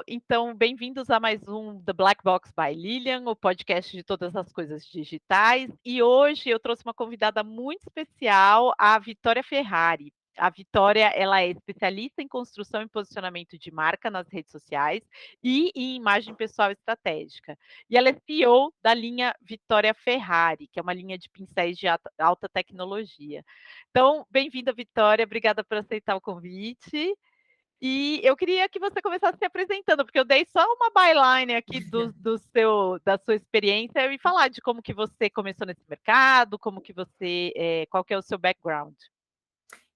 Então, bem-vindos a mais um The Black Box by Lilian, o podcast de todas as coisas digitais. E hoje eu trouxe uma convidada muito especial, a Vitória Ferrari. A Vitória, ela é especialista em construção e posicionamento de marca nas redes sociais e em imagem pessoal estratégica. E ela é CEO da linha Vitória Ferrari, que é uma linha de pincéis de alta tecnologia. Então, bem-vinda, Vitória. Obrigada por aceitar o convite. E eu queria que você começasse se apresentando, porque eu dei só uma byline aqui da sua experiência e falar de como que você começou nesse mercado, como que você, qual que é o seu background.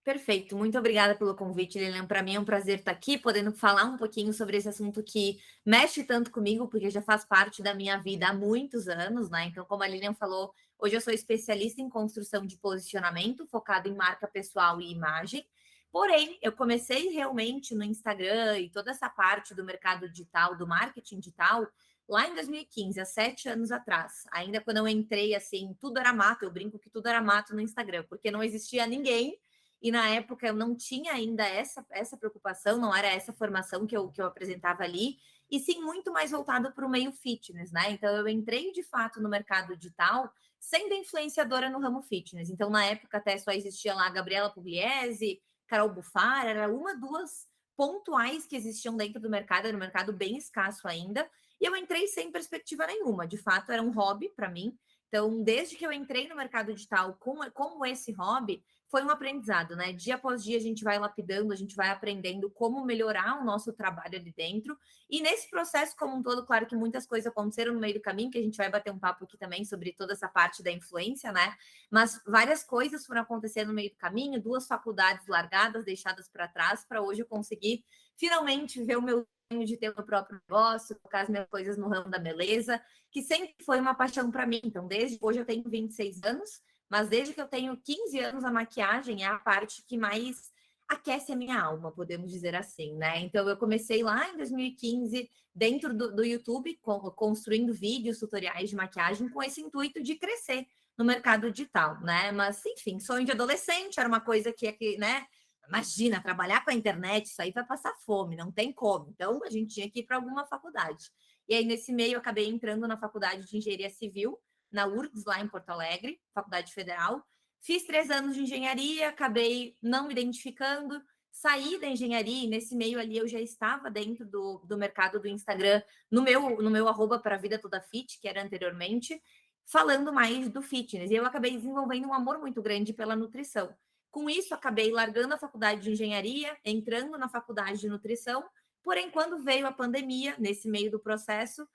Perfeito, muito obrigada pelo convite, Lilian. Para mim é um prazer estar aqui, podendo falar um pouquinho sobre esse assunto que mexe tanto comigo, porque já faz parte da minha vida há muitos anos, né? Então, como a Lilian falou, hoje eu sou especialista em construção de posicionamento, focado em marca pessoal e imagem. Porém, eu comecei realmente no Instagram e toda essa parte do mercado digital, do marketing digital, lá em 2015, há 7 anos atrás. Ainda quando eu entrei, assim, tudo era mato, eu brinco que tudo era mato no Instagram, porque não existia ninguém e na época eu não tinha ainda essa preocupação, não era essa formação que eu apresentava ali, e sim muito mais voltado para o meio fitness, né? Então eu entrei de fato no mercado digital sendo influenciadora no ramo fitness. Então, na época, até só existia lá a Gabriela Pugliese, Carol Buffar, era uma, duas pontuais que existiam dentro do mercado, era um mercado bem escasso ainda, e eu entrei sem perspectiva nenhuma. De fato, era um hobby para mim. Então, desde que eu entrei no mercado digital como esse hobby, foi um aprendizado, né? Dia após dia a gente vai lapidando, a gente vai aprendendo como melhorar o nosso trabalho ali dentro. E nesse processo como um todo, claro que muitas coisas aconteceram no meio do caminho, que a gente vai bater um papo aqui também sobre toda essa parte da influência, né? Mas várias coisas foram acontecendo no meio do caminho, duas faculdades largadas, deixadas para trás, para hoje eu conseguir finalmente ver o meu sonho de ter o meu próprio negócio, colocar as minhas coisas no ramo da beleza, que sempre foi uma paixão para mim. Então, desde hoje eu tenho 26 anos, mas desde que eu tenho 15 anos, a maquiagem é a parte que mais aquece a minha alma, podemos dizer assim, né? Então, eu comecei lá em 2015, dentro do YouTube, construindo vídeos, tutoriais de maquiagem, com esse intuito de crescer no mercado digital, né? Mas, enfim, sonho de adolescente, era uma coisa que né? Imagina, trabalhar com a internet, isso aí vai passar fome, não tem como. Então, a gente tinha que ir para alguma faculdade. E aí, nesse meio, eu acabei entrando na faculdade de engenharia civil, na URGS, lá em Porto Alegre, Faculdade Federal. Fiz 3 anos de engenharia, acabei não me identificando, saí da engenharia e nesse meio ali eu já estava dentro do mercado do Instagram, no meu arroba para a vida toda fit, que era anteriormente, falando mais do fitness. E eu acabei desenvolvendo um amor muito grande pela nutrição. Com isso, acabei largando a faculdade de engenharia, entrando na faculdade de nutrição. Porém, quando veio a pandemia, nesse meio do processo,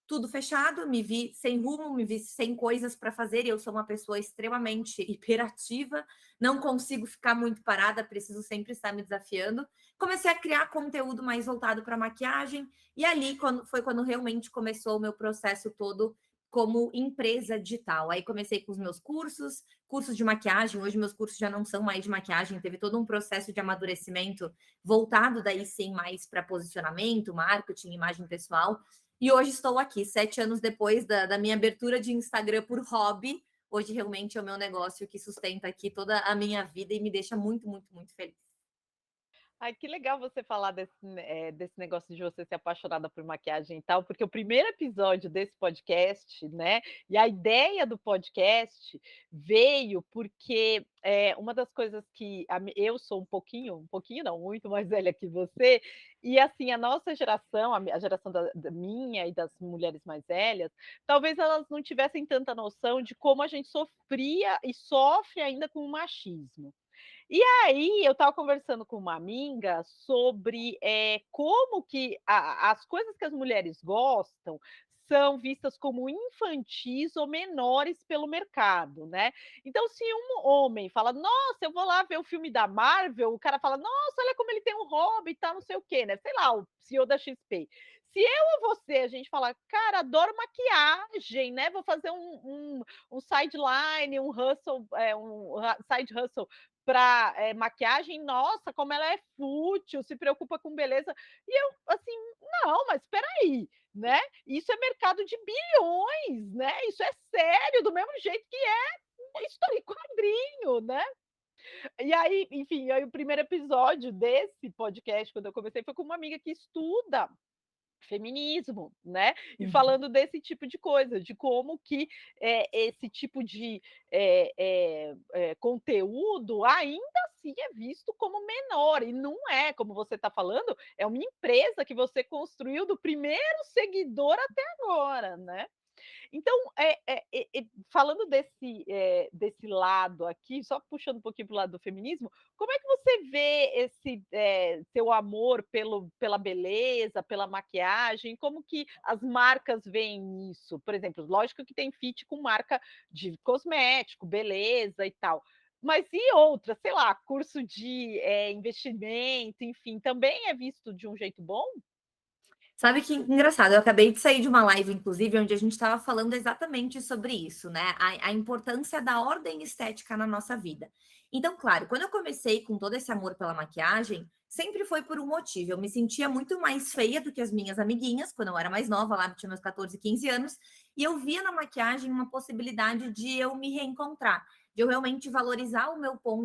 tudo fechado, me vi sem rumo, me vi sem coisas para fazer, e eu sou uma pessoa extremamente hiperativa, não consigo ficar muito parada, preciso sempre estar me desafiando. Comecei a criar conteúdo mais voltado para maquiagem, e ali foi quando realmente começou o meu processo todo como empresa digital. Aí comecei com os meus cursos de maquiagem, hoje meus cursos já não são mais de maquiagem, teve todo um processo de amadurecimento voltado daí sim mais para posicionamento, marketing, imagem pessoal, e hoje estou aqui, 7 anos depois da minha abertura de Instagram por hobby. Hoje realmente é o meu negócio que sustenta aqui toda a minha vida e me deixa muito, muito, muito feliz. Ai, que legal você falar desse negócio de você ser apaixonada por maquiagem e tal, porque o primeiro episódio desse podcast, né, e a ideia do podcast veio porque, uma das coisas que eu sou um pouquinho não, muito mais velha que você, e assim, a nossa geração, a geração da minha e das mulheres mais velhas, talvez elas não tivessem tanta noção de como a gente sofria e sofre ainda com o machismo. E aí, eu estava conversando com uma amiga sobre, como que as coisas que as mulheres gostam são vistas como infantis ou menores pelo mercado, né. Então, se um homem fala: "Nossa, eu vou lá ver o filme da Marvel", o cara fala: "Nossa, olha como ele tem um hobby e tal, não sei o quê", né, sei lá, o CEO da XP. Se eu ou você, a gente falar: "Cara, adoro maquiagem, né, vou fazer um sideline, um hustle, side hustle para maquiagem, nossa, como ela é fútil, se preocupa com beleza. E eu, assim, não, mas espera aí, né? Isso é mercado de bilhões, né? Isso é sério, do mesmo jeito que é história em quadrinho, né? E aí, enfim, aí o primeiro episódio desse podcast, quando eu comecei, foi com uma amiga que estuda feminismo, né, e Uhum. falando desse tipo de coisa, de como que, esse tipo de, conteúdo ainda assim é visto como menor, e não é, como você está falando, é uma empresa que você construiu do primeiro seguidor até agora, né. Então, falando desse lado aqui, só puxando um pouquinho para o lado do feminismo, como é que você vê esse, seu amor pela beleza, pela maquiagem, como que as marcas veem isso? Por exemplo, lógico que tem fit com marca de cosmético, beleza e tal, mas e outras, sei lá, curso de, investimento, enfim, também é visto de um jeito bom? Sabe que engraçado, eu acabei de sair de uma live, inclusive, onde a gente estava falando exatamente sobre isso, né? A importância da ordem estética na nossa vida. Então, claro, quando eu comecei com todo esse amor pela maquiagem, sempre foi por um motivo. Eu me sentia muito mais feia do que as minhas amiguinhas, quando eu era mais nova, lá tinha meus 14, 15 anos, e eu via na maquiagem uma possibilidade de eu me reencontrar, de eu realmente valorizar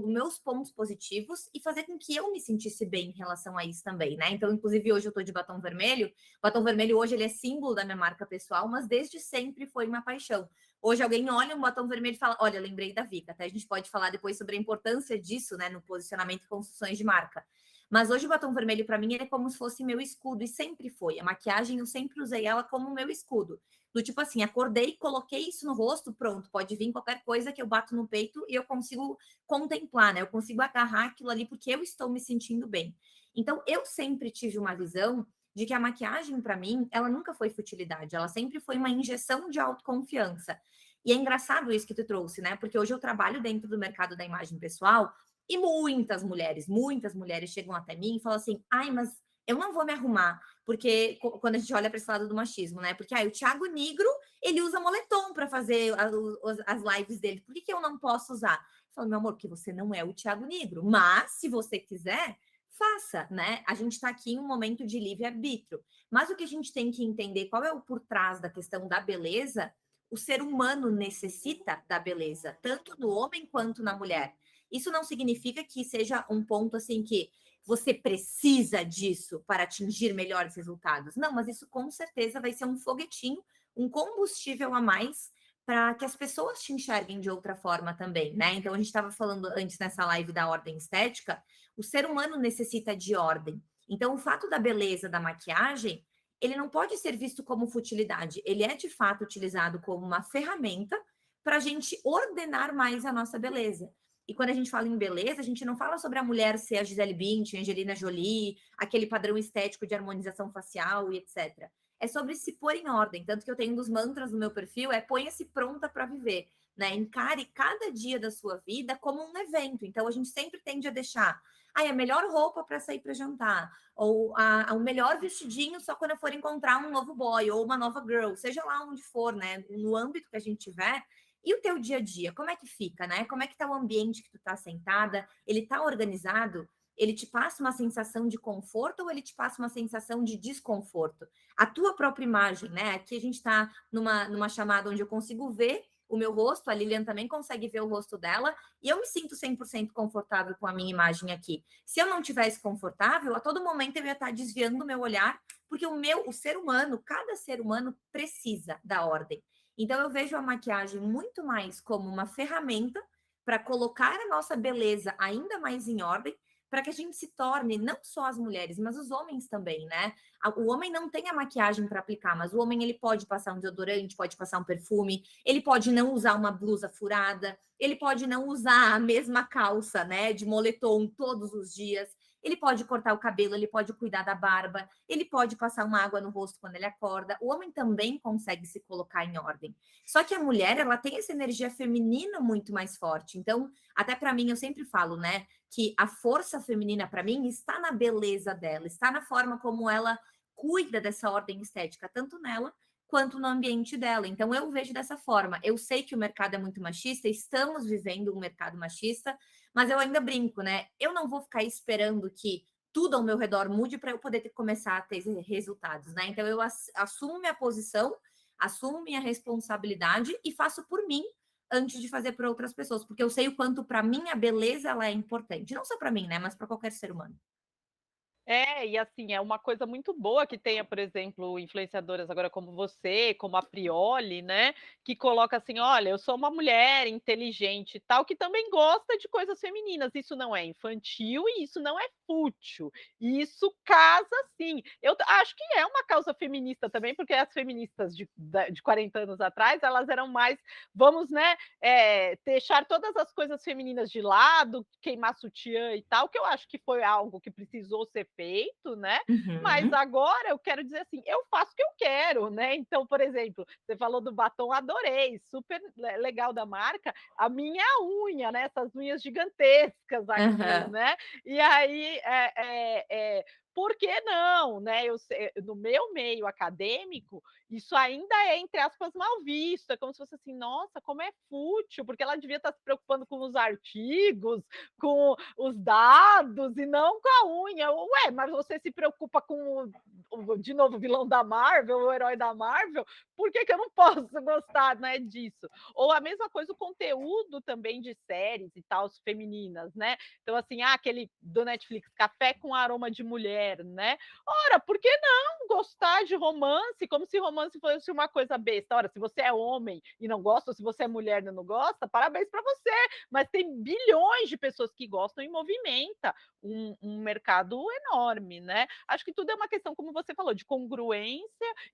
meus pontos positivos e fazer com que eu me sentisse bem em relação a isso também, né? Então, inclusive, hoje eu tô de batom vermelho. O batom vermelho hoje ele é símbolo da minha marca pessoal, mas desde sempre foi uma paixão. Hoje alguém olha um batom vermelho e fala: Olha, lembrei da Vika. Até a gente pode falar depois sobre a importância disso, né, no posicionamento e construções de marca. Mas hoje o batom vermelho, para mim, ele é como se fosse meu escudo, e sempre foi. A maquiagem, eu sempre usei ela como meu escudo. Do tipo assim, acordei, coloquei isso no rosto, pronto, pode vir qualquer coisa que eu bato no peito e eu consigo contemplar, né? Eu consigo agarrar aquilo ali porque eu estou me sentindo bem. Então, eu sempre tive uma visão de que a maquiagem, para mim, ela nunca foi futilidade, ela sempre foi uma injeção de autoconfiança. E é engraçado isso que tu trouxe, né? Porque hoje eu trabalho dentro do mercado da imagem pessoal e muitas mulheres chegam até mim e falam assim: ai, mas eu não vou me arrumar, porque quando a gente olha para esse lado do machismo, né? Porque o Thiago Nigro ele usa moletom para fazer as lives dele, por que, que eu não posso usar? Eu falo, meu amor, porque você não é o Thiago Nigro, mas se você quiser, faça, né? A gente está aqui em um momento de livre-arbítrio. Mas o que a gente tem que entender, qual é o por trás da questão da beleza? O ser humano necessita da beleza, tanto no homem quanto na mulher. Isso não significa que seja um ponto assim que você precisa disso para atingir melhores resultados. Não, mas isso com certeza vai ser um foguetinho, um combustível a mais para que as pessoas te enxerguem de outra forma também, né? Então a gente estava falando antes nessa live da ordem estética, o ser humano necessita de ordem. Então, o fato da beleza da maquiagem, ele não pode ser visto como futilidade. Ele é, de fato, utilizado como uma ferramenta para a gente ordenar mais a nossa beleza. E quando a gente fala em beleza, a gente não fala sobre a mulher ser a Gisele Bündchen, Angelina Jolie, aquele padrão estético de harmonização facial e etc. É sobre se pôr em ordem. Tanto que eu tenho um dos mantras no meu perfil, ponha-se pronta para viver. Né? Encare cada dia da sua vida como um evento. Então, a gente sempre tende a deixar a melhor roupa para sair para jantar, ou o melhor vestidinho só quando eu for encontrar um novo boy ou uma nova girl, seja lá onde for, né? No âmbito que a gente tiver. E o teu dia a dia, como é que fica, né? Como é que tá o ambiente que tu tá sentada? Ele tá organizado? Ele te passa uma sensação de conforto ou ele te passa uma sensação de desconforto? A tua própria imagem, né? Aqui a gente tá numa chamada onde eu consigo ver o meu rosto, a Lilian também consegue ver o rosto dela, e eu me sinto 100% confortável com a minha imagem aqui. Se eu não tivesse confortável, a todo momento eu ia estar desviando o meu olhar, porque o ser humano, cada ser humano precisa da ordem. Então eu vejo a maquiagem muito mais como uma ferramenta para colocar a nossa beleza ainda mais em ordem, para que a gente se torne não só as mulheres, mas os homens também, né? O homem não tem a maquiagem para aplicar, mas o homem ele pode passar um desodorante, pode passar um perfume, ele pode não usar uma blusa furada, ele pode não usar a mesma calça, né, de moletom todos os dias. Ele pode cortar o cabelo, ele pode cuidar da barba, ele pode passar uma água no rosto quando ele acorda. O homem também consegue se colocar em ordem. Só que a mulher, ela tem essa energia feminina muito mais forte. Então, até para mim, eu sempre falo, né, que a força feminina para mim está na beleza dela, está na forma como ela cuida dessa ordem estética, tanto nela quanto no ambiente dela. Então, eu vejo dessa forma. Eu sei que o mercado é muito machista, estamos vivendo um mercado machista, mas eu ainda brinco, né? Eu não vou ficar esperando que tudo ao meu redor mude para eu poder começar a ter resultados, né? Então, eu assumo minha posição, assumo minha responsabilidade e faço por mim antes de fazer por outras pessoas, porque eu sei o quanto para mim a beleza ela é importante, não só para mim, né, mas para qualquer ser humano. E assim, é uma coisa muito boa que tenha, por exemplo, influenciadoras agora como você, como a Prioli, né, que coloca assim: "Olha, eu sou uma mulher inteligente e tal, que também gosta de coisas femininas, isso não é infantil e isso não é fútil, isso casa sim". Acho que é uma causa feminista também, porque as feministas de 40 anos atrás, elas eram mais: "Vamos, né, deixar todas as coisas femininas de lado, queimar sutiã e tal", que eu acho que foi algo que precisou ser feito, né, mas Uhum. agora eu quero dizer assim, eu faço o que eu quero, né, então, por exemplo, você falou do batom, adorei, super legal da marca, a minha unha, né, essas unhas gigantescas aqui, Aham. né, e aí, por que não, né, no meu meio acadêmico, isso ainda é, entre aspas, mal visto, é como se fosse assim: "Nossa, como é fútil", porque ela devia estar se preocupando com os artigos, com os dados e não com a unha. Ué, mas você se preocupa com de novo, o vilão da Marvel, o herói da Marvel, por que que eu não posso gostar, né, disso? Ou a mesma coisa o conteúdo também de séries e tal, femininas, né. Então assim, aquele do Netflix, Café com Aroma de Mulher, né. Ora, por que não gostar de romance, como se romance fosse uma coisa besta? Ora, se você é homem e não gosta, ou se você é mulher e não gosta, parabéns para você, mas tem bilhões de pessoas que gostam e movimenta um mercado enorme, né. Acho que tudo é uma questão, como você falou, de congruência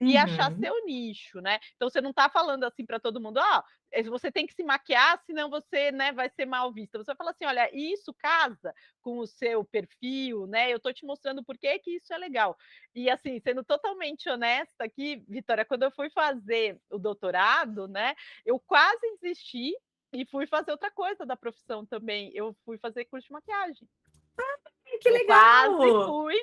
e achar Uhum. seu nicho, né. Então você não está falando assim para todo mundo: você tem que se maquiar, senão você, né, vai ser mal vista". Você fala assim: "Olha, isso casa com o seu perfil, né, eu estou te mostrando por que que isso é legal". E assim, sendo totalmente honesta aqui, Vitória, quando eu fui fazer o doutorado, né, eu quase desisti e fui fazer outra coisa da profissão também, eu fui fazer curso de maquiagem. Ai, que Eu quase legal! fui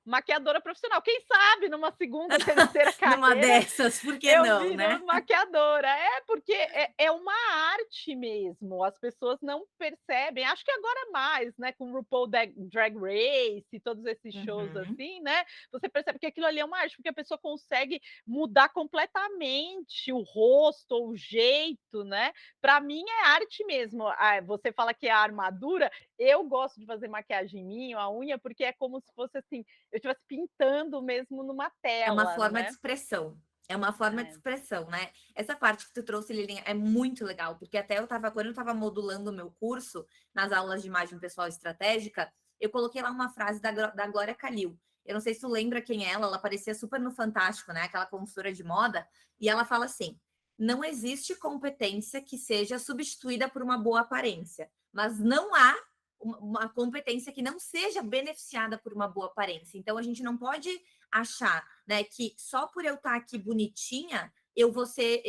maquiadora profissional. Quem sabe numa segunda, terceira Numa carreira dessas, por que eu não, viro né? maquiadora. Porque é uma arte mesmo, as pessoas não percebem. Acho que agora mais, né, com o RuPaul Drag Race e todos esses shows Uhum. assim, né, você percebe que aquilo ali é uma arte, porque a pessoa consegue mudar completamente o rosto ou o jeito, né. Para mim é arte mesmo. Você fala que é a armadura, eu gosto de fazer maquiagem em mim, a unha, porque é como se fosse assim, eu estivesse pintando mesmo numa É uma tela, forma de né. expressão. É uma forma de É. expressão, né. Essa parte que tu trouxe, Lilian, é muito legal, porque até quando eu estava modulando o meu curso, nas aulas de imagem pessoal estratégica, eu coloquei lá uma frase da Glória Calil. Eu não sei se tu lembra quem é ela aparecia super no Fantástico, né, aquela consultora de moda, e ela fala assim: "Não existe competência que seja substituída por uma boa aparência, mas não há uma competência que não seja beneficiada por uma boa aparência". Então a gente não pode achar, né, que só por eu estar aqui bonitinha, eu vou ser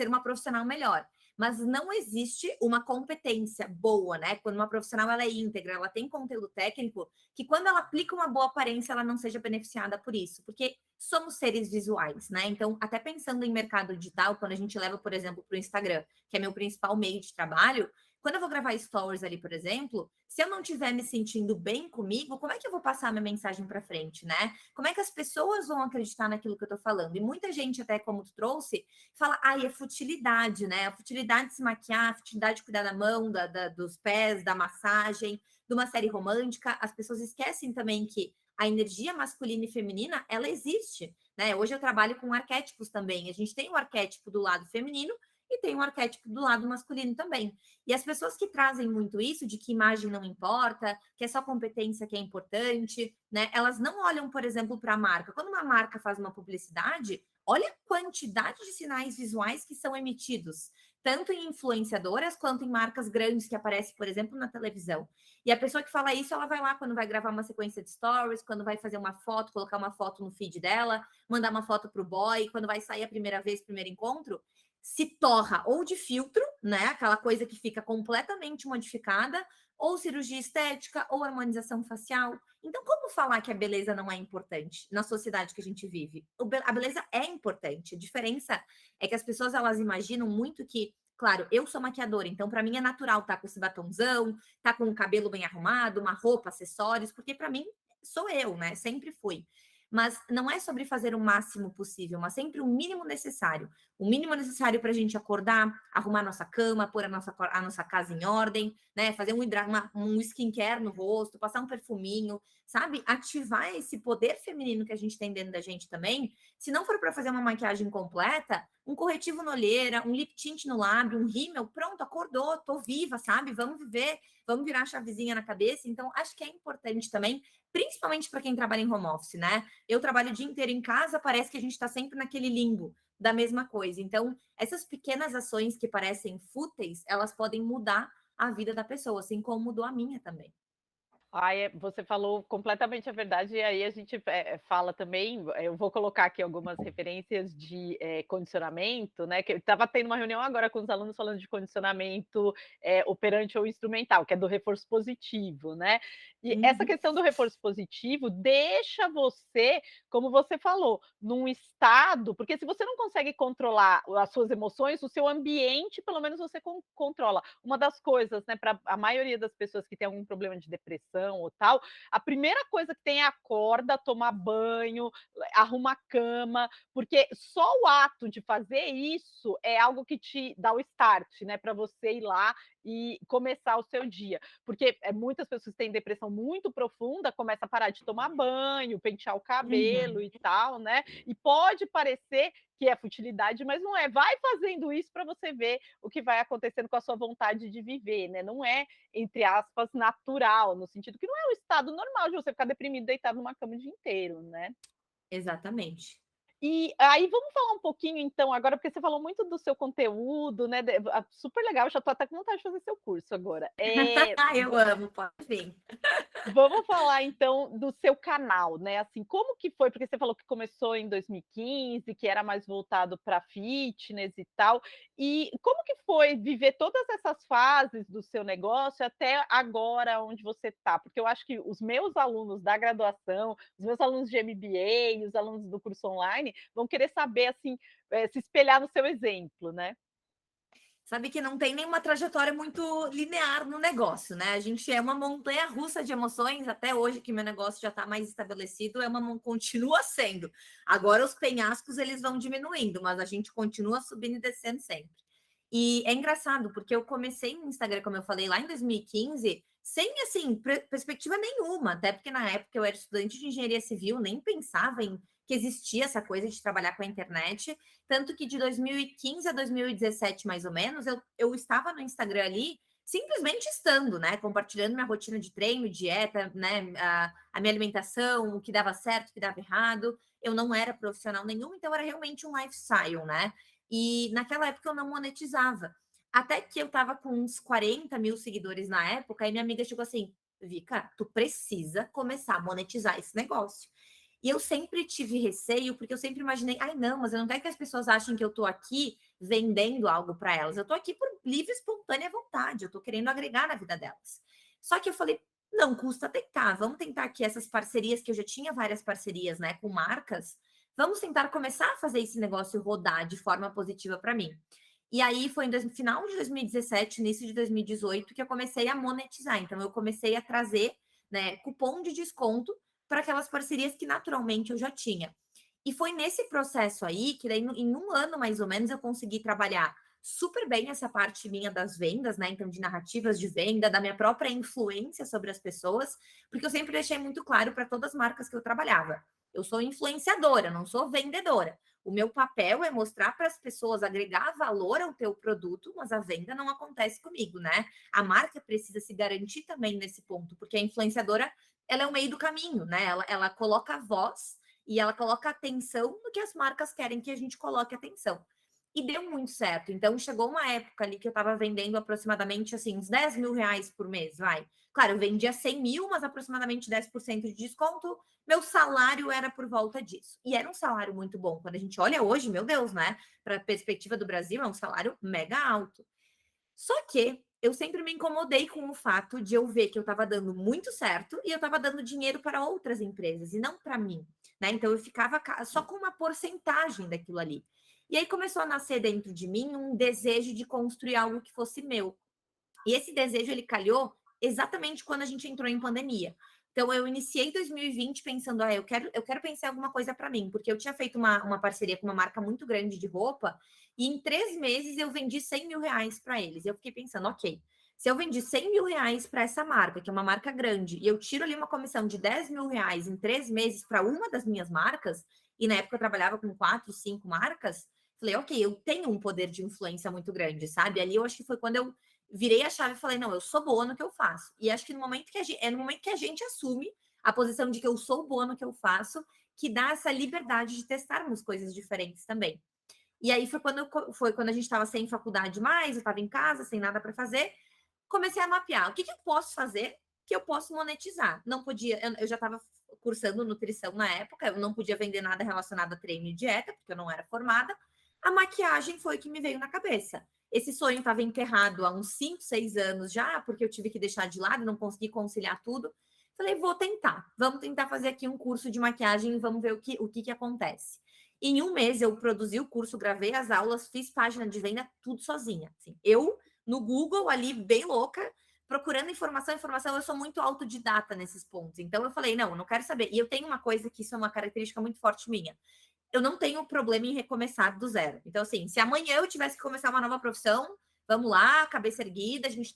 uma profissional melhor. Mas não existe uma competência boa, né? Quando uma profissional ela é íntegra, ela tem conteúdo técnico, que quando ela aplica uma boa aparência, ela não seja beneficiada por isso, porque somos seres visuais, né? Então, até pensando em mercado digital, quando a gente leva, por exemplo, para o Instagram, que é meu principal meio de trabalho, quando eu vou gravar stories ali, por exemplo, se eu não estiver me sentindo bem comigo, como é que eu vou passar minha mensagem para frente, né? Como é que as pessoas vão acreditar naquilo que eu tô falando? E muita gente, até como tu trouxe, fala, ai, é futilidade, né? A futilidade de se maquiar, a futilidade de cuidar da mão, dos pés, da massagem, de uma série romântica. As pessoas esquecem também que a energia masculina e feminina, ela existe, né? Hoje eu trabalho com arquétipos também. A gente tem o arquétipo do lado feminino e tem o arquétipo do lado masculino também. E as pessoas que trazem muito isso, de que imagem não importa, que é só competência que é importante, né? Elas não olham, por exemplo, para a marca. Quando uma marca faz uma publicidade, olha a quantidade de sinais visuais que são emitidos, tanto em influenciadoras quanto em marcas grandes que aparecem, por exemplo, na televisão. E a pessoa que fala isso, ela vai lá quando vai gravar uma sequência de stories, quando vai fazer uma foto, colocar uma foto no feed dela, mandar uma foto pro boy, quando vai sair a primeira vez, primeiro encontro, se torra ou de filtro, né? Aquela coisa que fica completamente modificada, ou cirurgia estética, ou harmonização facial. Então, como falar que a beleza não é importante na sociedade que a gente vive? A beleza é importante. A diferença é que as pessoas elas imaginam muito que, claro, eu sou maquiadora, então para mim é natural estar com esse batonzão, estar com o cabelo bem arrumado, uma roupa, acessórios, porque para mim sou eu, né? Sempre fui. mas não é sobre fazer o máximo possível, mas sempre o mínimo necessário. O mínimo necessário para a gente acordar, arrumar nossa cama, pôr a nossa casa em ordem, né? Fazer um skincare no rosto, passar um perfuminho, sabe? Ativar esse poder feminino que a gente tem dentro da gente também. Se não for para fazer uma maquiagem completa, um corretivo na olheira, um lip tint no lábio, um rímel, pronto, acordou, tô viva, sabe? Vamos viver, vamos virar a chavezinha na cabeça. Então, acho que é importante também, principalmente para quem trabalha em home office, né? Eu trabalho o dia inteiro em casa, parece que a gente está sempre naquele limbo da mesma coisa. Então, essas pequenas ações que parecem fúteis, elas podem mudar a vida da pessoa, assim como mudou a minha também. Você falou completamente a verdade, e aí a gente fala também, eu vou colocar aqui algumas referências de condicionamento, né? Que eu estava tendo uma reunião agora com os alunos falando de condicionamento operante ou instrumental, que é do reforço positivo, né? E essa Uhum. questão do reforço positivo deixa você, como você falou, num estado, porque se você não consegue controlar as suas emoções, o seu ambiente, pelo menos você controla. Uma das coisas, né, para a maioria das pessoas que tem algum problema de depressão ou tal, a primeira coisa que tem é acorda, tomar banho, arruma a cama, porque só o ato de fazer isso é algo que te dá o start, né, para você ir lá e começar o seu dia. Porque muitas pessoas que têm depressão muito profunda começam a parar de tomar banho, pentear o cabelo Uhum. e tal, né? E pode parecer que é futilidade, mas não é. Vai fazendo isso para você ver o que vai acontecendo com a sua vontade de viver, né? Não é, entre aspas, natural, no sentido que não é o estado normal de você ficar deprimido deitado numa cama o dia inteiro, né? Exatamente. E aí vamos falar um pouquinho então agora, porque você falou muito do seu conteúdo, né, super legal, eu já estou até com vontade de fazer seu curso agora. Eu amo, pode vir. Vamos falar então do seu canal, né, assim, como que foi? Porque você falou que começou em 2015, que era mais voltado para fitness e tal, e como que foi viver todas essas fases do seu negócio até agora onde você está? Porque eu acho que os meus alunos da graduação, os meus alunos de MBA, os alunos do curso online, vão querer saber, assim, se espelhar no seu exemplo, né? Sabe que não tem nenhuma trajetória muito linear no negócio, né? A gente é uma montanha russa de emoções, até hoje que meu negócio já está mais estabelecido, continua sendo. Agora os penhascos eles vão diminuindo, mas a gente continua subindo e descendo sempre. E é engraçado, porque eu comecei no Instagram, como eu falei, lá em 2015, sem, assim, perspectiva nenhuma, até porque na época eu era estudante de engenharia civil, nem pensava em que existia essa coisa de trabalhar com a internet, tanto que de 2015 a 2017, mais ou menos, eu estava no Instagram ali, simplesmente estando, né, compartilhando minha rotina de treino, dieta, né, a minha alimentação, o que dava certo, o que dava errado, eu não era profissional nenhum, então era realmente um lifestyle, né, e naquela época eu não monetizava. Até que eu tava com uns 40 mil seguidores na época, e minha amiga chegou assim: Vika, tu precisa começar a monetizar esse negócio. E eu sempre tive receio, porque eu sempre imaginei, ai, não, mas eu não quero que as pessoas achem que eu tô aqui vendendo algo para elas. Eu tô aqui por livre, espontânea vontade, eu tô querendo agregar na vida delas. Só que eu falei, não custa tentar, vamos tentar aqui essas parcerias, que eu já tinha várias parcerias, né, com marcas, vamos tentar começar a fazer esse negócio rodar de forma positiva para mim. E aí foi no final de 2017, início de 2018, que eu comecei a monetizar. Então, eu comecei a trazer, né, cupom de desconto para aquelas parcerias que naturalmente eu já tinha. E foi nesse processo aí que daí, em um ano mais ou menos, eu consegui trabalhar super bem essa parte minha das vendas, né? Então, de narrativas de venda, da minha própria influência sobre as pessoas, porque eu sempre deixei muito claro para todas as marcas que eu trabalhava. Eu sou influenciadora, não sou vendedora. O meu papel é mostrar para as pessoas, agregar valor ao teu produto, mas a venda não acontece comigo, né? A marca precisa se garantir também nesse ponto, porque a influenciadora, ela é o meio do caminho, né? Ela coloca a voz e ela coloca atenção no que as marcas querem que a gente coloque atenção. E deu muito certo. Então, chegou uma época ali que eu estava vendendo aproximadamente, assim, uns 10 mil reais por mês, vai. Claro, eu vendia 100 mil, mas aproximadamente 10% de desconto. Meu salário era por volta disso. E era um salário muito bom. Quando a gente olha hoje, meu Deus, né? Para a perspectiva do Brasil, é um salário mega alto. Só que eu sempre me incomodei com o fato de eu ver que eu estava dando muito certo e eu estava dando dinheiro para outras empresas e não para mim, né? Então eu ficava só com uma porcentagem daquilo ali. E aí começou a nascer dentro de mim um desejo de construir algo que fosse meu. E esse desejo ele calhou exatamente quando a gente entrou em pandemia. Então, eu iniciei 2020 pensando, eu quero pensar em alguma coisa para mim, porque eu tinha feito uma parceria com uma marca muito grande de roupa, e em 3 meses eu vendi 100 mil reais para eles. Eu fiquei pensando, ok, se eu vendi 100 mil reais para essa marca, que é uma marca grande, e eu tiro ali uma comissão de 10 mil reais em 3 meses para uma das minhas marcas, e na época eu trabalhava com 4, 5 marcas, falei, ok, eu tenho um poder de influência muito grande, sabe? Ali eu acho que foi quando eu virei a chave e falei, não, eu sou boa no que eu faço. E acho que no momento que a gente assume a posição de que eu sou boa no que eu faço, que dá essa liberdade de testarmos coisas diferentes também. E aí foi quando a gente estava sem faculdade mais, eu estava em casa, sem nada para fazer, comecei a mapear o que eu posso fazer que eu posso monetizar. Não podia, eu já estava cursando nutrição na época, eu não podia vender nada relacionado a treino e dieta, porque eu não era formada. A maquiagem foi o que me veio na cabeça. Esse sonho estava enterrado há uns 5, 6 anos já, porque eu tive que deixar de lado, não consegui conciliar tudo. Falei, vou tentar, vamos tentar fazer aqui um curso de maquiagem e vamos ver o que acontece. Em um mês eu produzi o curso, gravei as aulas, fiz página de venda, tudo sozinha. Assim, eu, no Google, ali, bem louca, procurando informação, eu sou muito autodidata nesses pontos. Então eu falei, não, eu não quero saber. E eu tenho uma coisa que isso é uma característica muito forte minha. Eu não tenho problema em recomeçar do zero. Então, assim, se amanhã eu tivesse que começar uma nova profissão, vamos lá, cabeça erguida, a gente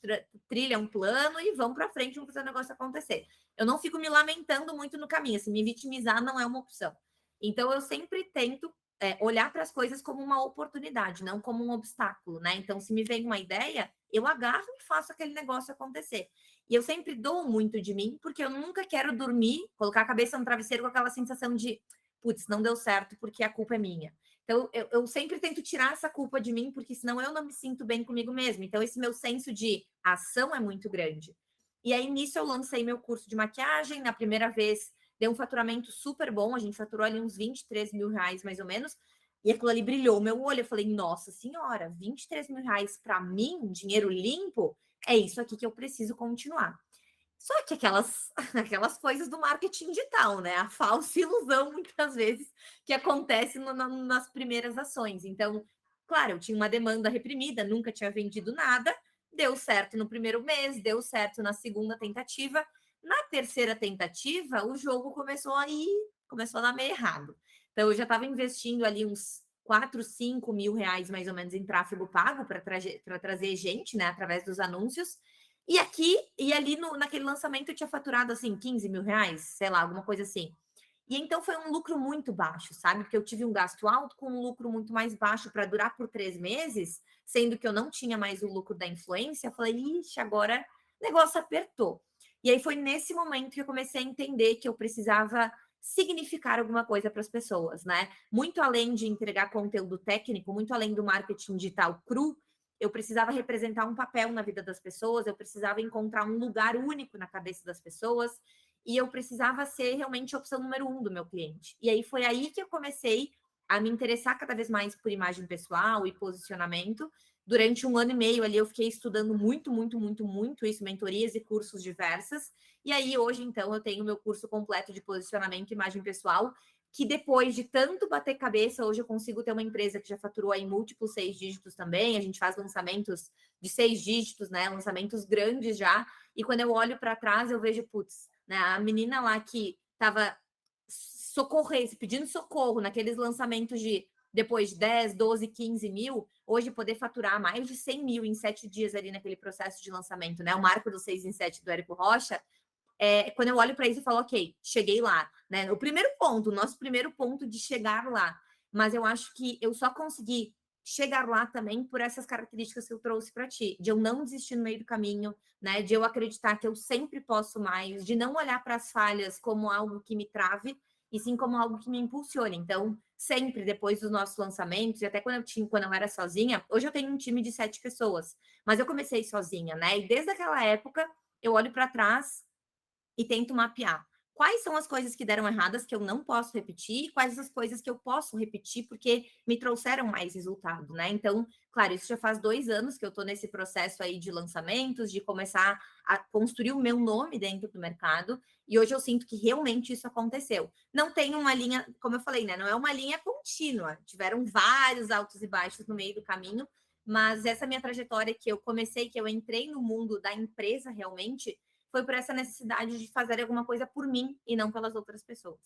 trilha um plano e vamos para frente, vamos fazer o negócio acontecer. Eu não fico me lamentando muito no caminho, assim, me vitimizar não é uma opção. Então, eu sempre tento olhar para as coisas como uma oportunidade, não como um obstáculo, né? Então, se me vem uma ideia, eu agarro e faço aquele negócio acontecer. E eu sempre dou muito de mim, porque eu nunca quero dormir, colocar a cabeça no travesseiro com aquela sensação de putz, não deu certo porque a culpa é minha. Então, eu sempre tento tirar essa culpa de mim, porque senão eu não me sinto bem comigo mesma. Então, esse meu senso de ação é muito grande. E aí, nisso, eu lancei meu curso de maquiagem. Na primeira vez, deu um faturamento super bom. A gente faturou ali uns 23 mil reais, mais ou menos. E aquilo ali brilhou o meu olho. Eu falei, nossa senhora, 23 mil reais para mim, dinheiro limpo, é isso aqui que eu preciso continuar. Só que aquelas coisas do marketing digital, né? A falsa ilusão, muitas vezes, que acontece nas primeiras ações. Então, claro, eu tinha uma demanda reprimida, nunca tinha vendido nada, deu certo no primeiro mês, deu certo na segunda tentativa. Na terceira tentativa, o jogo começou a dar meio errado. Então, eu já estava investindo ali uns 4, 5 mil reais, mais ou menos, em tráfego pago para trazer gente, né? Através dos anúncios. E aqui e ali naquele lançamento eu tinha faturado assim 15 mil reais, sei lá, alguma coisa assim. E então foi um lucro muito baixo, sabe? Porque eu tive um gasto alto com um lucro muito mais baixo para durar por 3 meses, sendo que eu não tinha mais o lucro da influência. Eu falei, ixi, agora o negócio apertou. E aí foi nesse momento que eu comecei a entender que eu precisava significar alguma coisa para as pessoas, né? Muito além de entregar conteúdo técnico, muito além do marketing digital cru, eu precisava representar um papel na vida das pessoas, eu precisava encontrar um lugar único na cabeça das pessoas e eu precisava ser realmente a opção número 1 do meu cliente. E aí foi aí que eu comecei a me interessar cada vez mais por imagem pessoal e posicionamento. Durante 1 ano e meio ali eu fiquei estudando muito isso, mentorias e cursos diversas. E aí hoje, então, eu tenho meu curso completo de posicionamento e imagem pessoal, que depois de tanto bater cabeça, hoje eu consigo ter uma empresa que já faturou aí múltiplos 6 dígitos também. A gente faz lançamentos de 6 dígitos, né? Lançamentos grandes já. E quando eu olho para trás, eu vejo, putz, né? A menina lá que estava pedindo socorro naqueles lançamentos de depois de 10, 12, 15 mil, hoje poder faturar mais de 100 mil em 7 dias ali naquele processo de lançamento, né? O marco do 6 em 7 do Érico Rocha, quando eu olho para isso, eu falo, ok, cheguei lá, né? O nosso primeiro ponto de chegar lá. Mas eu acho que eu só consegui chegar lá também por essas características que eu trouxe para ti, de eu não desistir no meio do caminho, né? De eu acreditar que eu sempre posso mais, de não olhar para as falhas como algo que me trave, e sim como algo que me impulsione. Então, sempre depois dos nossos lançamentos, e até quando eu era sozinha, hoje eu tenho um time de 7 pessoas, mas eu comecei sozinha, né? E desde aquela época eu olho para trás e tento mapear quais são as coisas que deram erradas que eu não posso repetir e quais as coisas que eu posso repetir porque me trouxeram mais resultado, né? Então, claro, isso já faz 2 anos que eu estou nesse processo aí de lançamentos, de começar a construir o meu nome dentro do mercado, e hoje eu sinto que realmente isso aconteceu. Não tem uma linha, como eu falei, né? Não é uma linha contínua, tiveram vários altos e baixos no meio do caminho, mas essa minha trajetória que eu comecei, que eu entrei no mundo da empresa realmente, foi por essa necessidade de fazer alguma coisa por mim e não pelas outras pessoas.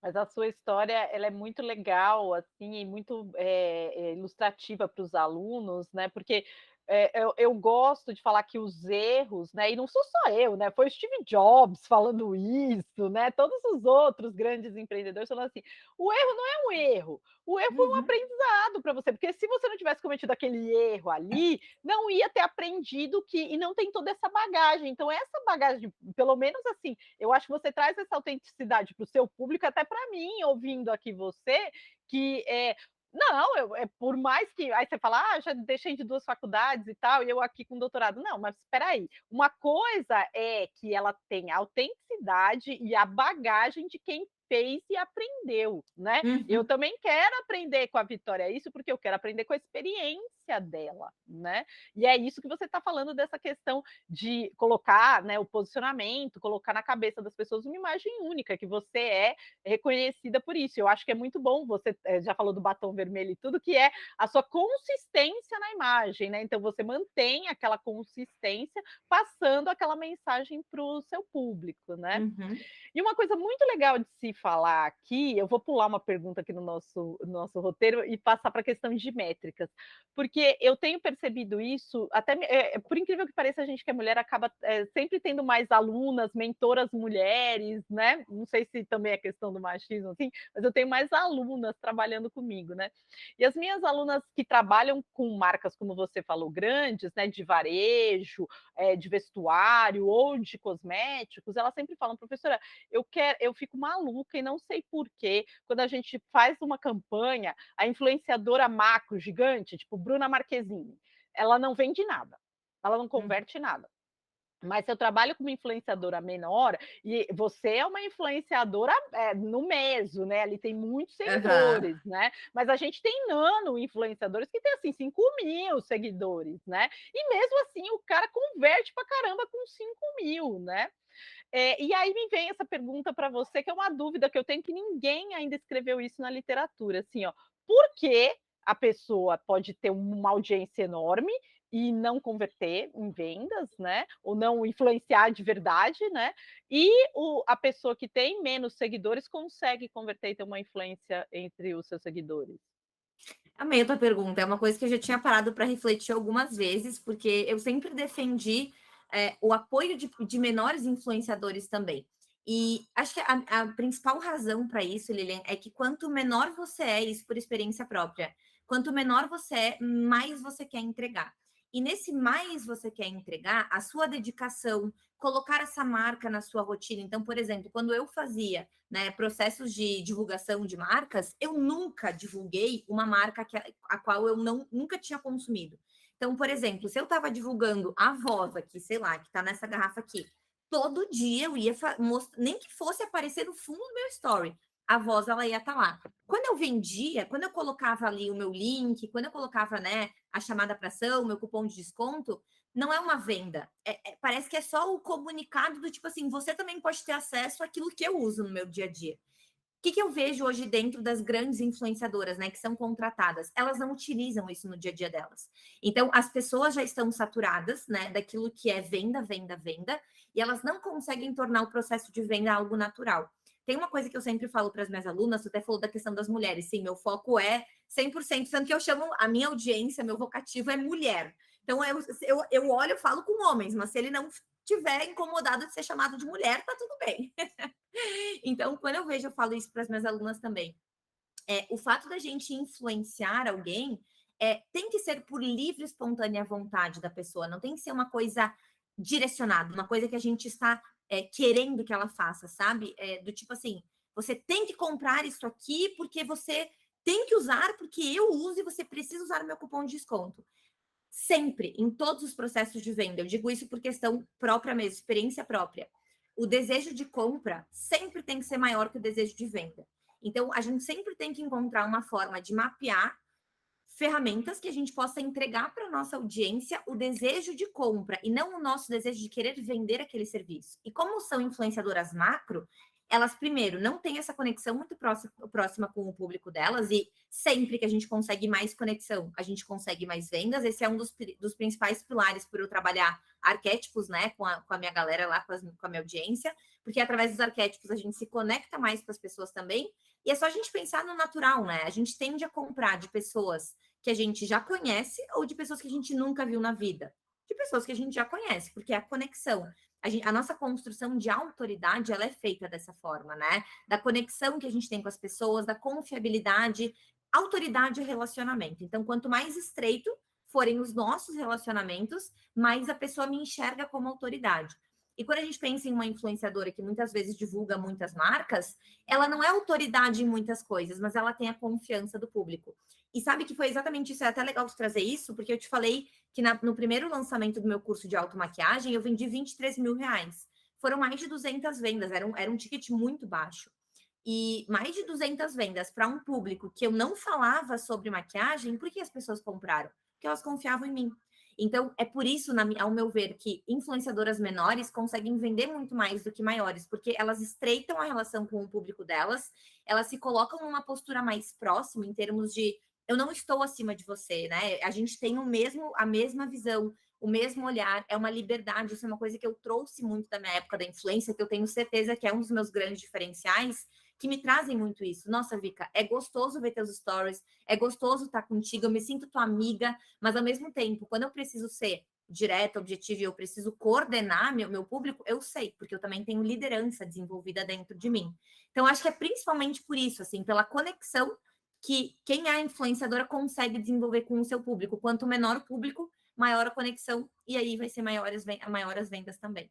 Mas a sua história, ela é muito legal, assim, e muito, ilustrativa para os alunos, né, porque, eu gosto de falar que os erros, né, e não sou só eu, né, foi o Steve Jobs falando isso, né, todos os outros grandes empreendedores falando assim: "O erro não é um erro, o erro foi um Uhum, aprendizado para você", porque se você não tivesse cometido aquele erro ali, não ia ter aprendido que e não tem toda essa bagagem. Então essa bagagem, pelo menos assim, eu acho que você traz essa autenticidade para o seu público, até para mim, ouvindo aqui você, que não, por mais que. Aí você fala, já deixei de 2 faculdades e tal, e eu aqui com doutorado. Não, mas espera aí. Uma coisa é que ela tem a autenticidade e a bagagem de quem fez e aprendeu, né? Eu uhum. também quero aprender com a Vitória isso, porque eu quero aprender com a experiência dela, né? E é isso que você está falando dessa questão de colocar, né, o posicionamento, colocar na cabeça das pessoas uma imagem única, que você é reconhecida por isso. Eu acho que é muito bom, você já falou do batom vermelho e tudo, que é a sua consistência na imagem, né? Então você mantém aquela consistência passando aquela mensagem para o seu público, né? Uhum. E uma coisa muito legal de se falar aqui, eu vou pular uma pergunta aqui no nosso roteiro e passar para a questão de métricas, porque eu tenho percebido isso, até por incrível que pareça, a gente que é mulher acaba sempre tendo mais alunas, mentoras mulheres, né? Não sei se também é questão do machismo, assim, mas eu tenho mais alunas trabalhando comigo, né? E as minhas alunas que trabalham com marcas, como você falou, grandes, né? De varejo, de vestuário ou de cosméticos, elas sempre falam, professora, eu fico maluca e não sei por quê, quando a gente faz uma campanha, a influenciadora macro gigante, tipo Bruna Marquezine, ela não vende nada, ela não Uhum. converte nada. Mas se eu trabalho com uma influenciadora menor, e você é uma influenciadora no meso, né? Ali tem muitos Aham. seguidores, né? Mas a gente tem nano influenciadores que tem assim 5.000 seguidores, né? E mesmo assim o cara converte pra caramba com 5.000, né? E aí me vem essa pergunta para você, que é uma dúvida que eu tenho, que ninguém ainda escreveu isso na literatura, assim, ó, por que a pessoa pode ter uma audiência enorme e não converter em vendas, né? Ou não influenciar de verdade, né? E a pessoa que tem menos seguidores consegue converter e ter uma influência entre os seus seguidores. Amei a tua pergunta, é uma coisa que eu já tinha parado para refletir algumas vezes, porque eu sempre defendi o apoio de menores influenciadores também. E acho que a principal razão para isso, Lilian, é que quanto menor você é, isso por experiência própria, quanto menor você é, mais você quer entregar. E nesse mais você quer entregar, a sua dedicação, colocar essa marca na sua rotina. Então, por exemplo, quando eu fazia, né, processos de divulgação de marcas, eu nunca divulguei uma marca a qual eu nunca tinha consumido. Então, por exemplo, se eu estava divulgando a Voz aqui, sei lá, que está nessa garrafa aqui, todo dia eu ia mostrar, nem que fosse aparecer no fundo do meu story, a Voz ela ia estar lá. Quando eu vendia, quando eu colocava ali o meu link, quando eu colocava, né, a chamada para ação, o meu cupom de desconto, não é uma venda. Parece que é só o comunicado do tipo assim, você também pode ter acesso àquilo que eu uso no meu dia a dia. O que eu vejo hoje dentro das grandes influenciadoras, né, que são contratadas? Elas não utilizam isso no dia a dia delas. Então, as pessoas já estão saturadas, né, daquilo que é venda, venda, venda, e elas não conseguem tornar o processo de venda algo natural. Tem uma coisa que eu sempre falo para as minhas alunas, você até falou da questão das mulheres. Sim, meu foco é 100%, tanto que eu chamo a minha audiência, meu vocativo é mulher. Então, eu olho, eu falo com homens, mas se ele não tiver incomodado de ser chamado de mulher, tá tudo bem. Então, quando eu vejo, eu falo isso para as minhas alunas também. O fato da gente influenciar alguém tem que ser por livre, e espontânea vontade da pessoa, não tem que ser uma coisa direcionada, uma coisa que a gente está querendo que ela faça, sabe? Do tipo assim, você tem que comprar isso aqui porque você tem que usar, porque eu uso e você precisa usar o meu cupom de desconto. Sempre, em todos os processos de venda, eu digo isso por questão própria mesmo, experiência própria. O desejo de compra sempre tem que ser maior que o desejo de venda. Então, a gente sempre tem que encontrar uma forma de mapear ferramentas que a gente possa entregar para a nossa audiência o desejo de compra e não o nosso desejo de querer vender aquele serviço. E como são influenciadoras macro, elas, primeiro, não têm essa conexão muito próxima com o público delas, e sempre que a gente consegue mais conexão, a gente consegue mais vendas. Esse é um dos principais pilares por eu trabalhar arquétipos, né, com a minha galera lá, com a minha audiência, porque através dos arquétipos a gente se conecta mais com as pessoas também, e é só a gente pensar no natural, né? A gente tende a comprar de pessoas que a gente já conhece ou de pessoas que a gente nunca viu na vida. De pessoas que a gente já conhece, porque é a conexão. A nossa construção de autoridade, ela é feita dessa forma, né? Da conexão que a gente tem com as pessoas, da confiabilidade, autoridade e relacionamento. Então, quanto mais estreito forem os nossos relacionamentos, mais a pessoa me enxerga como autoridade. E quando a gente pensa em uma influenciadora que muitas vezes divulga muitas marcas, ela não é autoridade em muitas coisas, mas ela tem a confiança do público. E sabe que foi exatamente isso, é até legal de trazer isso, porque eu te falei que no primeiro lançamento do meu curso de automaquiagem, eu vendi 23 mil reais. Foram mais de 200 vendas, era um ticket muito baixo. E mais de 200 vendas para um público que eu não falava sobre maquiagem, por que as pessoas compraram? Porque elas confiavam em mim. Então, é por isso, ao meu ver, que influenciadoras menores conseguem vender muito mais do que maiores, porque elas estreitam a relação com o público delas, elas se colocam numa postura mais próxima em termos de eu não estou acima de você, né? A gente tem a mesma visão, o mesmo olhar, é uma liberdade. Isso é uma coisa que eu trouxe muito da minha época da influência, que eu tenho certeza que é um dos meus grandes diferenciais, que me trazem muito isso. Nossa, Vika, é gostoso ver teus stories, é gostoso estar contigo, eu me sinto tua amiga, mas ao mesmo tempo, quando eu preciso ser direta, objetiva e eu preciso coordenar meu público, eu sei, porque eu também tenho liderança desenvolvida dentro de mim. Então, acho que é principalmente por isso, assim, pela conexão que quem é influenciadora consegue desenvolver com o seu público. Quanto menor o público, maior a conexão, e aí vai ser maiores as vendas também.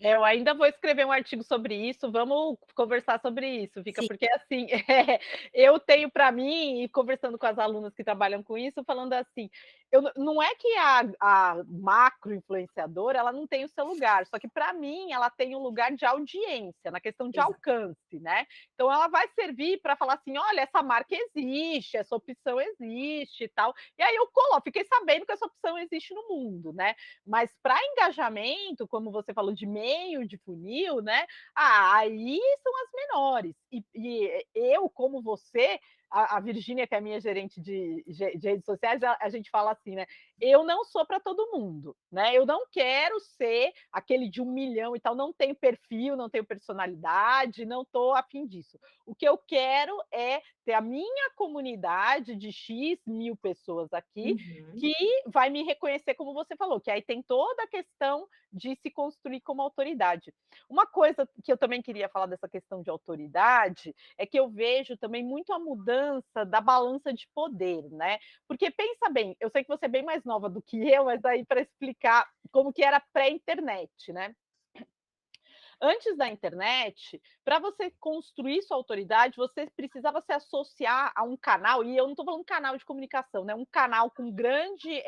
Eu ainda vou escrever um artigo sobre isso, vamos conversar sobre isso, Fica, Sim. porque assim, eu tenho para mim, e conversando com as alunas que trabalham com isso, falando assim, não é que a macro influenciadora ela não tem o seu lugar, só que para mim ela tem um lugar de audiência, na questão de Exato. alcance, né? Então ela vai servir para falar assim, olha, essa marca existe, essa opção existe e tal. E aí eu coloco, fiquei sabendo que essa opção existe no mundo, né? Mas para engajamento, como você falou de meio de funil, né? Aí são as menores. E eu, como você, a Virgínia, que é a minha gerente de redes sociais, a gente fala assim, né? Eu não sou para todo mundo, né? Eu não quero ser aquele de 1 milhão e tal, não tenho perfil, não tenho personalidade, não estou afim disso. O que eu quero é ter a minha comunidade de X mil pessoas aqui, que vai me reconhecer, como você falou, que aí tem toda a questão de se construir como autoridade. Uma coisa que eu também queria falar dessa questão de autoridade é que eu vejo também muito a mudança da balança de poder, né? Porque pensa bem, eu sei que você é bem mais nova do que eu, mas aí para explicar como que era pré-internet, né? Antes da internet, para você construir sua autoridade, você precisava se associar a um canal, e eu não estou falando canal de comunicação, né? Um canal com grande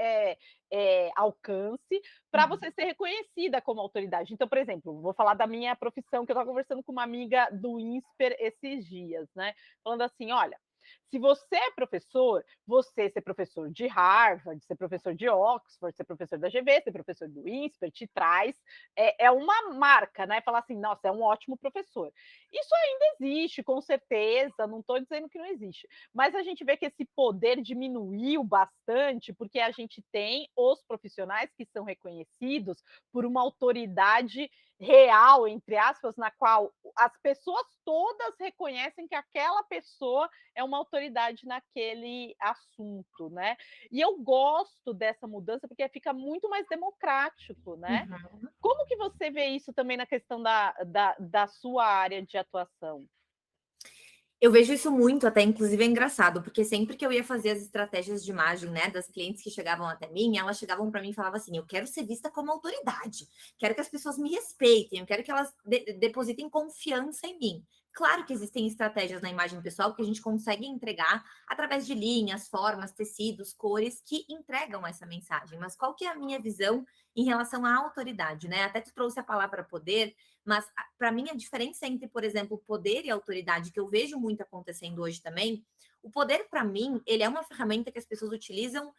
alcance para você ser reconhecida como autoridade. Então, por exemplo, vou falar da minha profissão, que eu estava conversando com uma amiga do INSPER esses dias, né? Falando assim: olha, se você é professor, você ser professor de Harvard, ser professor de Oxford, ser professor da GV, ser professor do INSPER, te traz uma marca, né? Falar assim, nossa, é um ótimo professor. Isso ainda existe, com certeza, não estou dizendo que não existe, mas a gente vê que esse poder diminuiu bastante, porque a gente tem os profissionais que são reconhecidos por uma autoridade real, entre aspas, na qual as pessoas todas reconhecem que aquela pessoa é uma autoridade naquele assunto, né? E eu gosto dessa mudança porque fica muito mais democrático, né? Como que você vê isso também na questão da sua área de atuação? Eu vejo isso muito, até inclusive é engraçado, porque sempre que eu ia fazer as estratégias de imagem, né, das clientes que chegavam até mim, elas chegavam para mim e falavam assim: eu quero ser vista como autoridade, quero que as pessoas me respeitem, eu quero que elas depositem confiança em mim. Claro que existem estratégias na imagem pessoal que a gente consegue entregar através de linhas, formas, tecidos, cores que entregam essa mensagem. Mas qual que é a minha visão em relação à autoridade, né? Até tu trouxe a palavra poder, mas para mim a diferença entre, por exemplo, poder e autoridade, que eu vejo muito acontecendo hoje também, o poder para mim, ele é uma ferramenta que as pessoas utilizam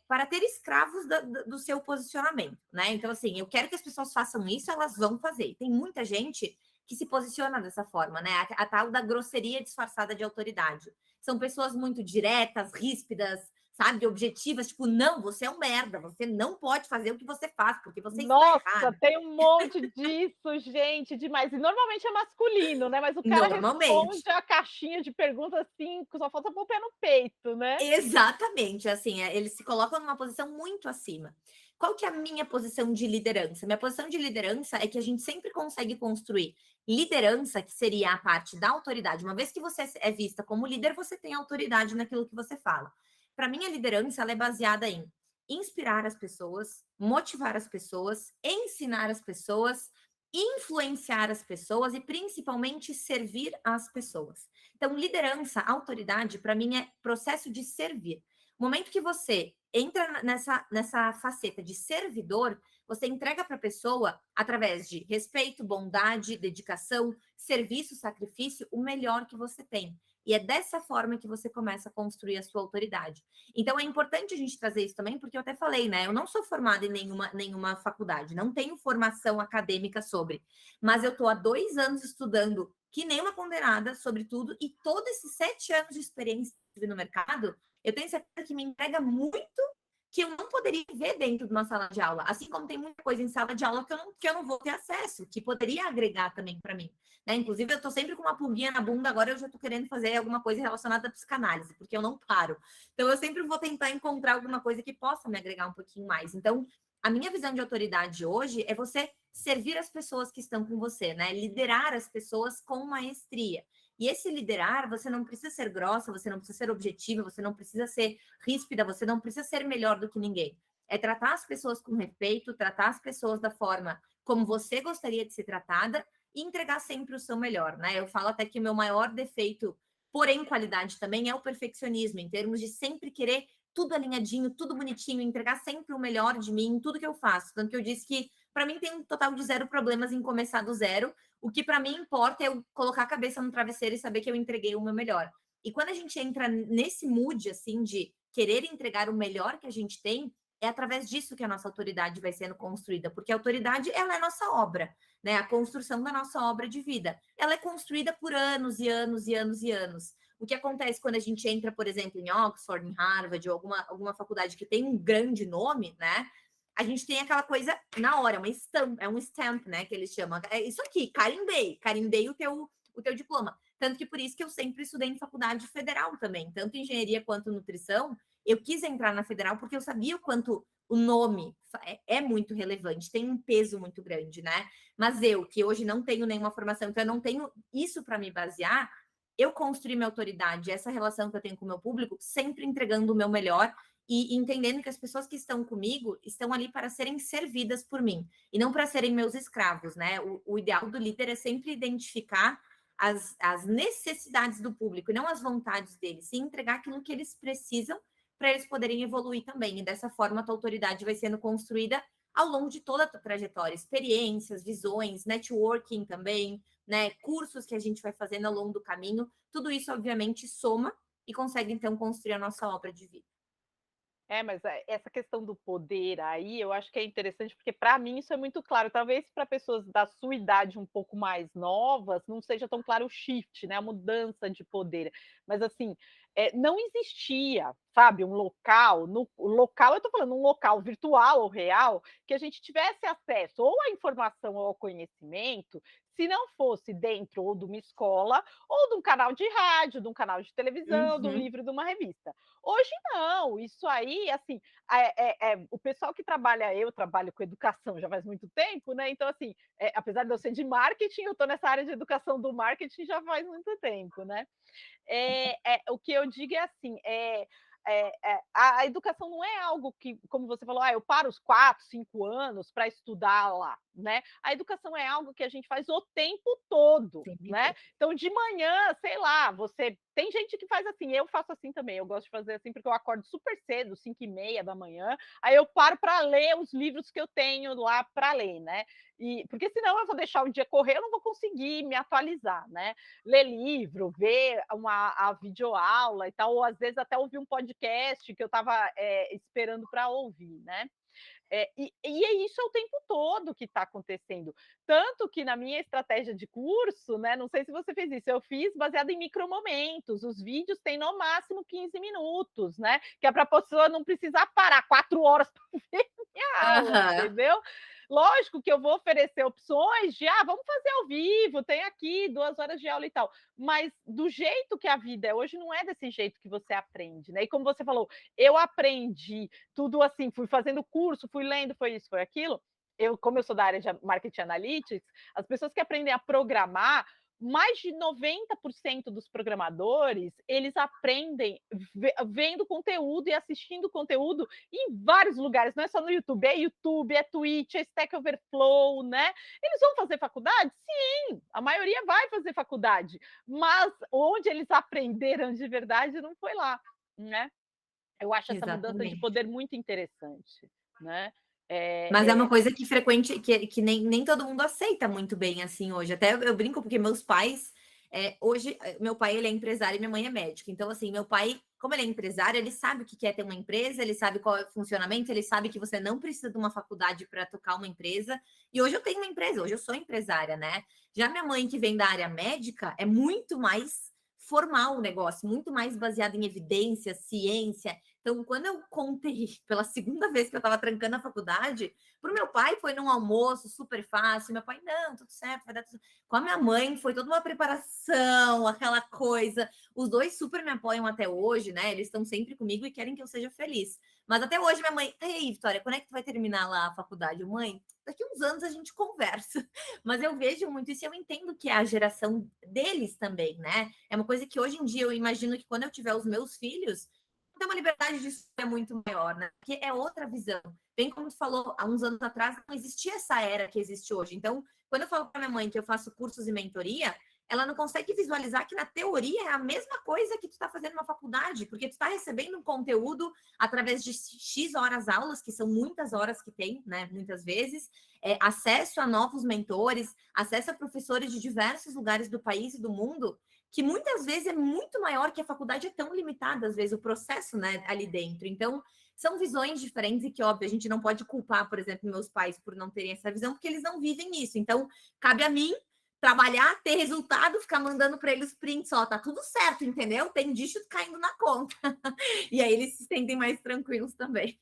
para ter escravos do seu posicionamento, né? Então, assim, eu quero que as pessoas façam isso, elas vão fazer. Tem muita gente que se posiciona dessa forma, né? A tal da grosseria disfarçada de autoridade. São pessoas muito diretas, ríspidas, sabe, objetivas, tipo, não, você é um merda, você não pode fazer o que você faz, porque você está Nossa, errado. tem um monte disso, gente, demais. E normalmente é masculino, né, mas o cara Normalmente. responde a caixinha de perguntas, assim, que só falta pôr o pé no peito, né. Exatamente, assim, eles se colocam numa posição muito acima. Qual que é a minha posição de liderança? Minha posição de liderança é que a gente sempre consegue construir liderança, que seria a parte da autoridade. Uma vez que você é vista como líder, você tem autoridade naquilo que você fala. Para mim, a liderança ela é baseada em inspirar as pessoas, motivar as pessoas, ensinar as pessoas, influenciar as pessoas e principalmente servir as pessoas. Então, liderança, autoridade, para mim é processo de servir. No momento que você entra nessa faceta de servidor, você entrega para a pessoa, através de respeito, bondade, dedicação, serviço, sacrifício, o melhor que você tem. E é dessa forma que você começa a construir a sua autoridade. Então, é importante a gente trazer isso também, porque eu até falei, né? Eu não sou formada em nenhuma faculdade, não tenho formação acadêmica sobre, mas eu estou há 2 anos estudando que nem uma condenada sobre tudo, e todos esses 7 anos de experiência no mercado, eu tenho certeza que me entrega muito que eu não poderia ver dentro de uma sala de aula, assim como tem muita coisa em sala de aula que eu não vou ter acesso, que poderia agregar também para mim. Né? Inclusive, eu estou sempre com uma pulguinha na bunda, agora eu já estou querendo fazer alguma coisa relacionada à psicanálise, porque eu não paro. Então, eu sempre vou tentar encontrar alguma coisa que possa me agregar um pouquinho mais. Então, a minha visão de autoridade hoje é você servir as pessoas que estão com você, né? Liderar as pessoas com maestria. E esse liderar, você não precisa ser grossa, você não precisa ser objetiva, você não precisa ser ríspida, você não precisa ser melhor do que ninguém. É tratar as pessoas com respeito, tratar as pessoas da forma como você gostaria de ser tratada e entregar sempre o seu melhor, né? Eu falo até que o meu maior defeito, porém qualidade também, é o perfeccionismo, em termos de sempre querer tudo alinhadinho, tudo bonitinho, entregar sempre o melhor de mim em tudo que eu faço. Tanto que eu disse que, para mim, tem um total de 0 problemas em começar do zero. O que para mim importa é eu colocar a cabeça no travesseiro e saber que eu entreguei o meu melhor. E quando a gente entra nesse mood, assim, de querer entregar o melhor que a gente tem, é através disso que a nossa autoridade vai sendo construída, porque a autoridade, ela é nossa obra, né? A construção da nossa obra de vida. Ela é construída por anos e anos e anos e anos. O que acontece quando a gente entra, por exemplo, em Oxford, em Harvard, ou alguma faculdade que tem um grande nome, né? A gente tem aquela coisa na hora, é um stamp, né? Que eles chamam. É isso aqui, carimbei o teu diploma. Tanto que por isso que eu sempre estudei em faculdade federal também, tanto engenharia quanto nutrição. Eu quis entrar na federal porque eu sabia o quanto o nome é muito relevante, tem um peso muito grande, né? Mas eu, que hoje não tenho nenhuma formação, então eu não tenho isso para me basear, eu construí minha autoridade, essa relação que eu tenho com o meu público, sempre entregando o meu melhor e entendendo que as pessoas que estão comigo estão ali para serem servidas por mim e não para serem meus escravos, né? O ideal do líder é sempre identificar as necessidades do público e não as vontades deles, e entregar aquilo que eles precisam para eles poderem evoluir também. E dessa forma, a tua autoridade vai sendo construída ao longo de toda a tua trajetória, experiências, visões, networking também, né? Cursos que a gente vai fazendo ao longo do caminho, tudo isso, obviamente, soma e consegue, então, construir a nossa obra de vida. É, mas essa questão do poder aí, eu acho que é interessante, porque para mim isso é muito claro. Talvez para pessoas da sua idade um pouco mais novas, não seja tão claro o shift, né, a mudança de poder. Mas assim, não existia, sabe, um local, no o local eu estou falando um local virtual ou real, que a gente tivesse acesso ou à informação ou ao conhecimento, se não fosse dentro ou de uma escola, ou de um canal de rádio, de um canal de televisão, de um Uhum. livro, de uma revista. Hoje não, isso aí, assim, o pessoal que trabalha, eu trabalho com educação já faz muito tempo, né? Então, assim, apesar de eu ser de marketing, eu estou nessa área de educação do marketing já faz muito tempo, né? O que eu digo é assim, a educação não é algo que, como você falou, eu paro os 4, 5 anos para estudar lá, né? A educação é algo que a gente faz o tempo todo, Sempre né? Então, de manhã, sei lá, você tem gente que faz assim, eu faço assim também, eu gosto de fazer assim, porque eu acordo super cedo, 5:30 da manhã, aí eu paro para ler os livros que eu tenho lá para ler, né? Porque senão eu vou deixar o dia correr, eu não vou conseguir me atualizar, né? Ler livro, ver a videoaula e tal, ou às vezes até ouvir um podcast que eu estava esperando para ouvir, né? Isso é o tempo todo que está acontecendo. Tanto que na minha estratégia de curso, né, não sei se você fez isso, eu fiz baseado em micromomentos. Os vídeos têm no máximo 15 minutos, né? Que é para a pessoa não precisar parar 4 horas para ver minha aula, Aham. entendeu? Lógico que eu vou oferecer opções de vamos fazer ao vivo, tem aqui 2 horas de aula e tal. Mas do jeito que a vida é hoje, não é desse jeito que você aprende, né? E como você falou, eu aprendi tudo assim, fui fazendo curso, fui lendo, foi isso, foi aquilo. Como eu sou da área de marketing analytics, as pessoas que aprendem a programar, mais de 90% dos programadores, eles aprendem vendo conteúdo e assistindo conteúdo em vários lugares, não é só no YouTube, é Twitch, é Stack Overflow, né? Eles vão fazer faculdade? Sim, a maioria vai fazer faculdade, mas onde eles aprenderam de verdade não foi lá, né? Eu acho essa mudança de Exatamente. poder muito interessante, né. Mas é uma É, coisa que frequente, que nem todo mundo aceita muito bem, assim, hoje. Até eu brinco, porque meus pais, hoje, meu pai, ele é empresário e minha mãe é médica. Então, assim, meu pai, como ele é empresário, ele sabe o que é ter uma empresa, ele sabe qual é o funcionamento, ele sabe que você não precisa de uma faculdade para tocar uma empresa. E hoje eu tenho uma empresa, hoje eu sou empresária, né? Já minha mãe, que vem da área médica, é muito mais formal o negócio, muito mais baseado em evidência, ciência. Então, quando eu contei pela segunda vez que eu estava trancando a faculdade, para o meu pai foi num almoço super fácil. Meu pai, não, tudo certo, vai dar tudo. Com a minha mãe foi toda uma preparação, aquela coisa. Os dois super me apoiam até hoje, né? Eles estão sempre comigo e querem que eu seja feliz. Mas até hoje minha mãe, e aí, Vitória, quando é que tu vai terminar lá a faculdade? Mãe, daqui uns anos a gente conversa. Mas eu vejo muito isso e eu entendo que é a geração deles também, né? É uma coisa que hoje em dia eu imagino que quando eu tiver os meus filhos, ter uma liberdade de escolha muito maior, né? Porque é outra visão. Bem como tu falou, há uns anos atrás não existia essa era que existe hoje. Então, quando eu falo para minha mãe que eu faço cursos e mentoria, ela não consegue visualizar que na teoria é a mesma coisa que tu está fazendo na faculdade, porque tu está recebendo um conteúdo através de X horas aulas, que são muitas horas que tem, né? Muitas vezes, acesso a novos mentores, acesso a professores de diversos lugares do país e do mundo, que muitas vezes é muito maior, que a faculdade é tão limitada, às vezes, o processo, né, ali dentro. Então, são visões diferentes e que, óbvio, a gente não pode culpar, por exemplo, meus pais por não terem essa visão, porque eles não vivem isso. Então, cabe a mim trabalhar, ter resultado, ficar mandando para eles prints, ó, tá tudo certo, entendeu? Tem dígito caindo na conta. E aí eles se sentem mais tranquilos também.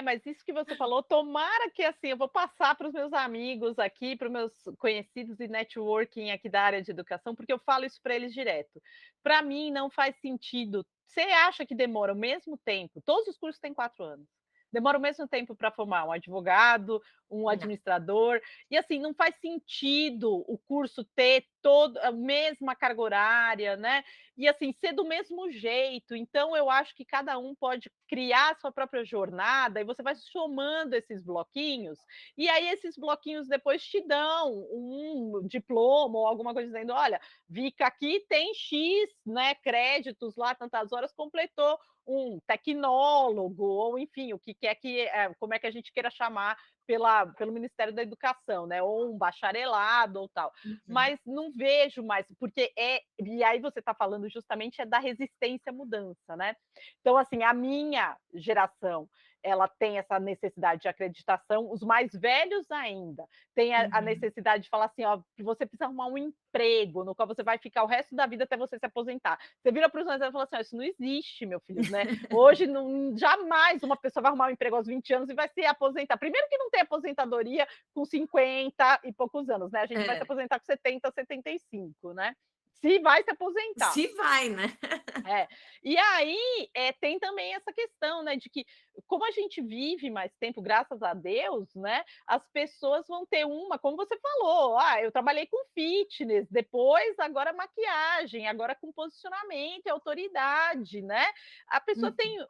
mas isso que você falou, tomara que assim, eu vou passar para os meus amigos aqui, para os meus conhecidos e networking aqui da área de educação, porque eu falo isso para eles direto. Para mim não faz sentido. Você acha que demora o mesmo tempo? Todos os cursos têm 4 anos. Demora o mesmo tempo para formar um advogado, um Não. administrador, e assim, não faz sentido o curso ter toda a mesma carga horária, né? E assim, ser do mesmo jeito. Então, eu acho que cada um pode criar a sua própria jornada e você vai somando esses bloquinhos, e aí esses bloquinhos depois te dão um diploma ou alguma coisa dizendo: olha, Vika, aqui tem X, né, créditos lá, tantas horas, completou um tecnólogo, ou enfim, o que quer que, como é que a gente queira chamar pelo Ministério da Educação, né? Ou um bacharelado ou tal. Uhum. Mas não vejo mais, porque e aí você está falando justamente da resistência à mudança, né? Então, assim, a minha geração, ela tem essa necessidade de acreditação, os mais velhos ainda têm a Uhum. necessidade de falar assim, ó, que você precisa arrumar um emprego no qual você vai ficar o resto da vida até você se aposentar. Você vira para os mais velhos e fala assim, ó, isso não existe, meu filho, né? Hoje, não, jamais uma pessoa vai arrumar um emprego aos 20 anos e vai se aposentar. Primeiro que não tem aposentadoria com 50 e poucos anos, né? A gente vai se É. aposentar com 70, 75, né? Se vai se aposentar. Se vai, né? É. E aí, tem também essa questão, né, de que como a gente vive mais tempo, graças a Deus, né, as pessoas vão ter como você falou: "Ah, eu trabalhei com fitness, depois agora maquiagem, agora com posicionamento e autoridade", né. A pessoa Uhum. tem,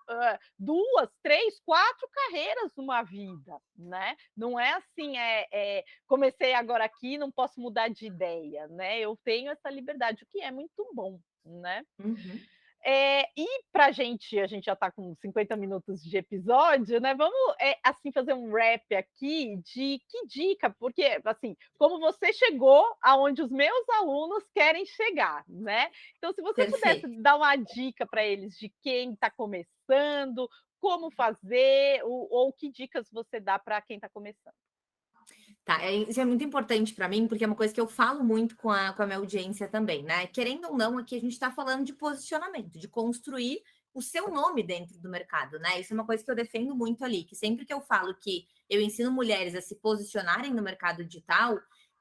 2, 3, 4 carreiras numa vida, né. Não é assim, comecei agora aqui, não posso mudar de ideia, né. Eu tenho essa liberdade, o que é muito bom, né. Uhum. E para a gente já está com 50 minutos de episódio, né, vamos, assim, fazer um wrap aqui de que dica, porque, assim, como você chegou aonde os meus alunos querem chegar, né. Então se você pudesse Perfeito. dar uma dica para eles de quem está começando, como fazer, ou que dicas você dá para quem está começando? Tá, isso é muito importante para mim, porque é uma coisa que eu falo muito com a minha audiência também, né? Querendo ou não, aqui a gente está falando de posicionamento, de construir o seu nome dentro do mercado, né? Isso é uma coisa que eu defendo muito ali, que sempre que eu falo que eu ensino mulheres a se posicionarem no mercado digital,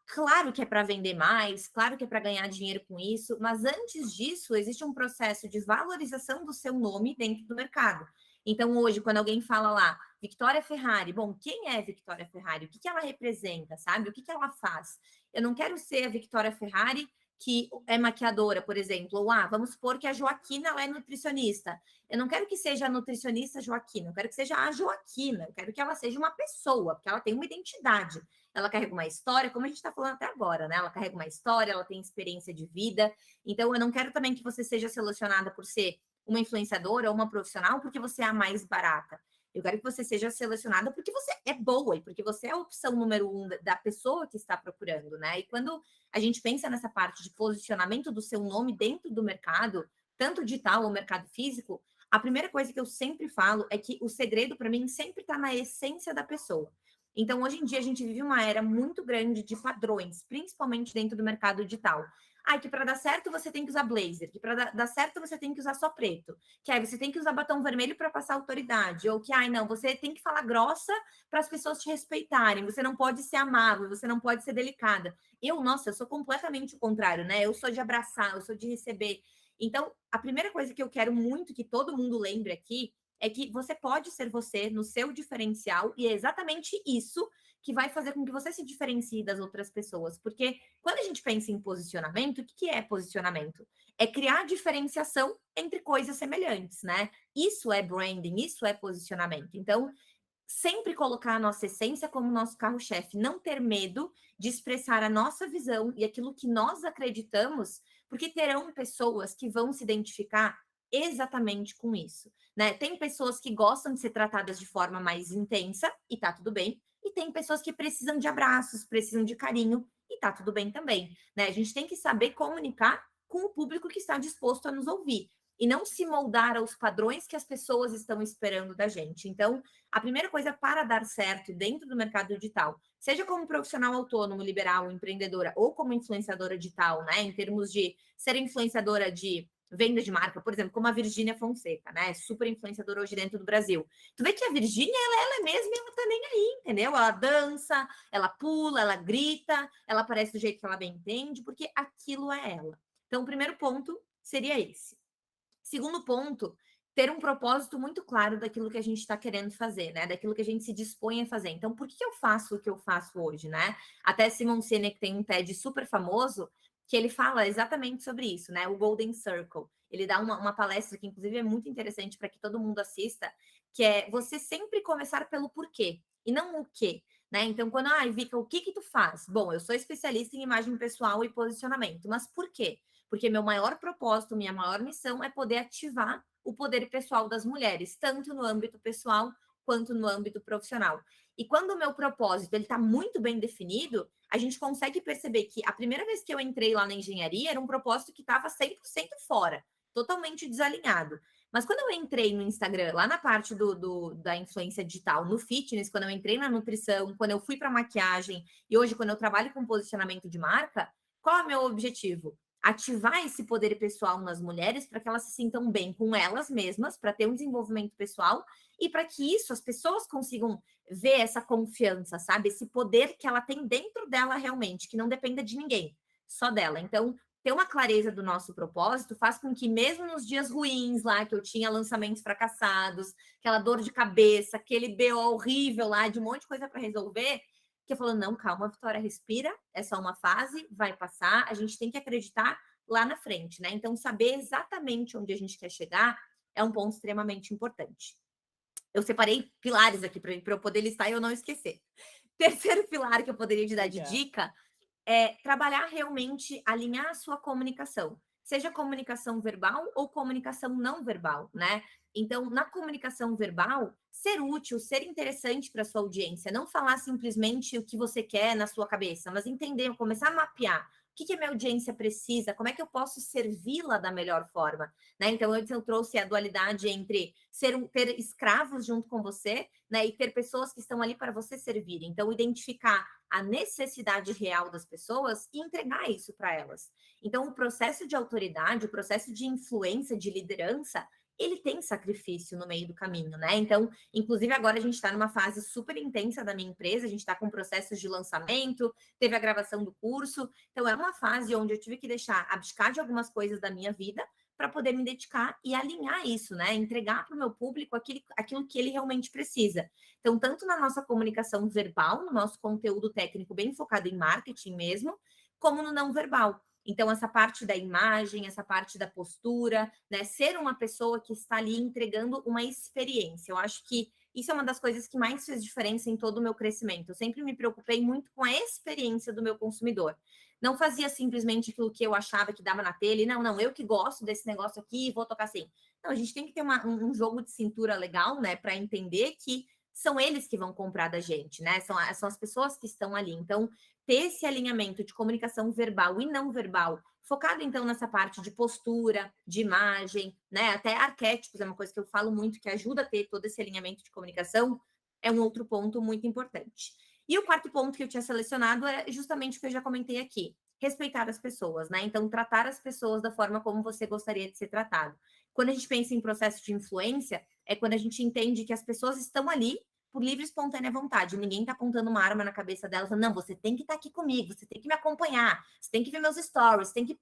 claro que é para vender mais, claro que é para ganhar dinheiro com isso, mas antes disso, existe um processo de valorização do seu nome dentro do mercado. Então, hoje, quando alguém fala lá, Victoria Ferrari, bom, quem é Victoria Ferrari? O que ela representa, sabe? O que ela faz? Eu não quero ser a Victoria Ferrari que é maquiadora, por exemplo, ou vamos supor que a Joaquina ela é nutricionista. Eu não quero que seja a nutricionista Joaquina, eu quero que seja a Joaquina, eu quero que ela seja uma pessoa, porque ela tem uma identidade, ela carrega uma história, como a gente está falando até agora, né? Ela carrega uma história, ela tem experiência de vida. Então, eu não quero também que você seja selecionada por ser uma influenciadora ou uma profissional porque você é a mais barata. Eu quero que você seja selecionada porque você é boa e porque você é a opção número 1 da pessoa que está procurando, né? E quando a gente pensa nessa parte de posicionamento do seu nome dentro do mercado, tanto digital ou mercado físico, a primeira coisa que eu sempre falo é que o segredo para mim sempre está na essência da pessoa. Então, hoje em dia, a gente vive uma era muito grande de padrões, principalmente dentro do mercado digital. Que para dar certo você tem que usar blazer, que para dar certo você tem que usar só preto, que aí você tem que usar batom vermelho para passar autoridade, ou que, não, você tem que falar grossa para as pessoas te respeitarem, você não pode ser amável, você não pode ser delicada. Nossa, eu sou completamente o contrário, né? Eu sou de abraçar, eu sou de receber. Então, a primeira coisa que eu quero muito que todo mundo lembre aqui é que você pode ser você no seu diferencial, e é exatamente isso que vai fazer com que você se diferencie das outras pessoas. Porque quando a gente pensa em posicionamento, o que é posicionamento? É criar diferenciação entre coisas semelhantes, né? Isso é branding, isso é posicionamento. Então, sempre colocar a nossa essência como nosso carro-chefe, não ter medo de expressar a nossa visão e aquilo que nós acreditamos, porque terão pessoas que vão se identificar exatamente com isso, né? Tem pessoas que gostam de ser tratadas de forma mais intensa e tá tudo bem, e tem pessoas que precisam de abraços, precisam de carinho e tá tudo bem também, né? A gente tem que saber comunicar com o público que está disposto a nos ouvir e não se moldar aos padrões que as pessoas estão esperando da gente. Então, a primeira coisa para dar certo dentro do mercado digital, seja como profissional autônomo, liberal, empreendedora ou como influenciadora digital, né, em termos de ser influenciadora de venda de marca, por exemplo, como a Virgínia Fonseca, né, super influenciadora hoje dentro do Brasil. Tu vê que a Virgínia, ela é mesma, ela tá nem aí, entendeu? Ela dança, ela pula, ela grita, ela aparece do jeito que ela bem entende, porque aquilo é ela. Então, o primeiro ponto seria esse. Segundo ponto, ter um propósito muito claro daquilo que a gente está querendo fazer, né? Daquilo que a gente se dispõe a fazer. Então, por que eu faço o que eu faço hoje, né? Até Simon Sinek tem um TED super famoso que ele fala exatamente sobre isso, né? O Golden Circle. Ele dá uma palestra que, inclusive, é muito interessante para que todo mundo assista, que é você sempre começar pelo porquê e não o quê. Né? Então, quando, Vika, o que tu faz? Bom, eu sou especialista em imagem pessoal e posicionamento, mas por quê? Porque meu maior propósito, minha maior missão é poder ativar o poder pessoal das mulheres, tanto no âmbito pessoal quanto no âmbito profissional. E quando o meu propósito ele está muito bem definido, a gente consegue perceber que a primeira vez que eu entrei lá na engenharia era um propósito que estava 100% fora, totalmente desalinhado. Mas quando eu entrei no Instagram, lá na parte da influência digital, no fitness, quando eu entrei na nutrição, quando eu fui para maquiagem e hoje quando eu trabalho com posicionamento de marca, qual é o meu objetivo? Ativar esse poder pessoal nas mulheres para que elas se sintam bem com elas mesmas, para ter um desenvolvimento pessoal e para que isso as pessoas consigam ver essa confiança, sabe? Esse poder que ela tem dentro dela realmente, que não dependa de ninguém, só dela. Então, ter uma clareza do nosso propósito faz com que, mesmo nos dias ruins lá, que eu tinha lançamentos fracassados, aquela dor de cabeça, aquele BO horrível lá, de um monte de coisa para resolver, que falou, não, calma, Vitória, respira, é só uma fase, vai passar, a gente tem que acreditar lá na frente, né? Então, saber exatamente onde a gente quer chegar é um ponto extremamente importante. Eu separei pilares aqui para eu poder listar e eu não esquecer. Terceiro pilar que eu poderia te dar de dica é trabalhar realmente, alinhar a sua comunicação. seja comunicação verbal ou comunicação não verbal, né? Então, na comunicação verbal, ser útil, ser interessante para sua audiência, não falar simplesmente o que você quer na sua cabeça, mas entender, começar a mapear o que a minha audiência precisa, como é que eu posso servi-la da melhor forma, né? Então, antes eu trouxe a dualidade entre ter escravos junto com você, né, e ter pessoas que estão ali para você servir. Então, identificar a necessidade real das pessoas e entregar isso para elas. Então, o processo de autoridade, o processo de influência, de liderança, ele tem sacrifício no meio do caminho, né? Então, inclusive agora a gente está numa fase super intensa da minha empresa, a gente está com processos de lançamento, teve a gravação do curso, então é uma fase onde eu tive que abdicar de algumas coisas da minha vida para poder me dedicar e alinhar isso, né? Entregar para o meu público aquilo que ele realmente precisa. Então, tanto na nossa comunicação verbal, no nosso conteúdo técnico bem focado em marketing mesmo, como no não verbal. Então, essa parte da imagem, essa parte da postura, né? Ser uma pessoa que está ali entregando uma experiência. Eu acho que isso é uma das coisas que mais fez diferença em todo o meu crescimento. Eu sempre me preocupei muito com a experiência do meu consumidor. Não fazia simplesmente aquilo que eu achava que dava na telha. Não, eu que gosto desse negócio aqui, vou tocar assim. Não, a gente tem que ter um jogo de cintura legal, né? Para entender que são eles que vão comprar da gente, né? São as pessoas que estão ali. Então, ter esse alinhamento de comunicação verbal e não verbal, focado então nessa parte de postura, de imagem, né? Até arquétipos é uma coisa que eu falo muito, que ajuda a ter todo esse alinhamento de comunicação, é um outro ponto muito importante. E o quarto ponto que eu tinha selecionado é justamente o que eu já comentei aqui: respeitar as pessoas, né? Então, tratar as pessoas da forma como você gostaria de ser tratado. Quando a gente pensa em processo de influência, é quando a gente entende que as pessoas estão ali por livre e espontânea vontade. Ninguém está apontando uma arma na cabeça dela, falando, não, você tem que estar aqui comigo, você tem que me acompanhar, você tem que ver meus stories, tem que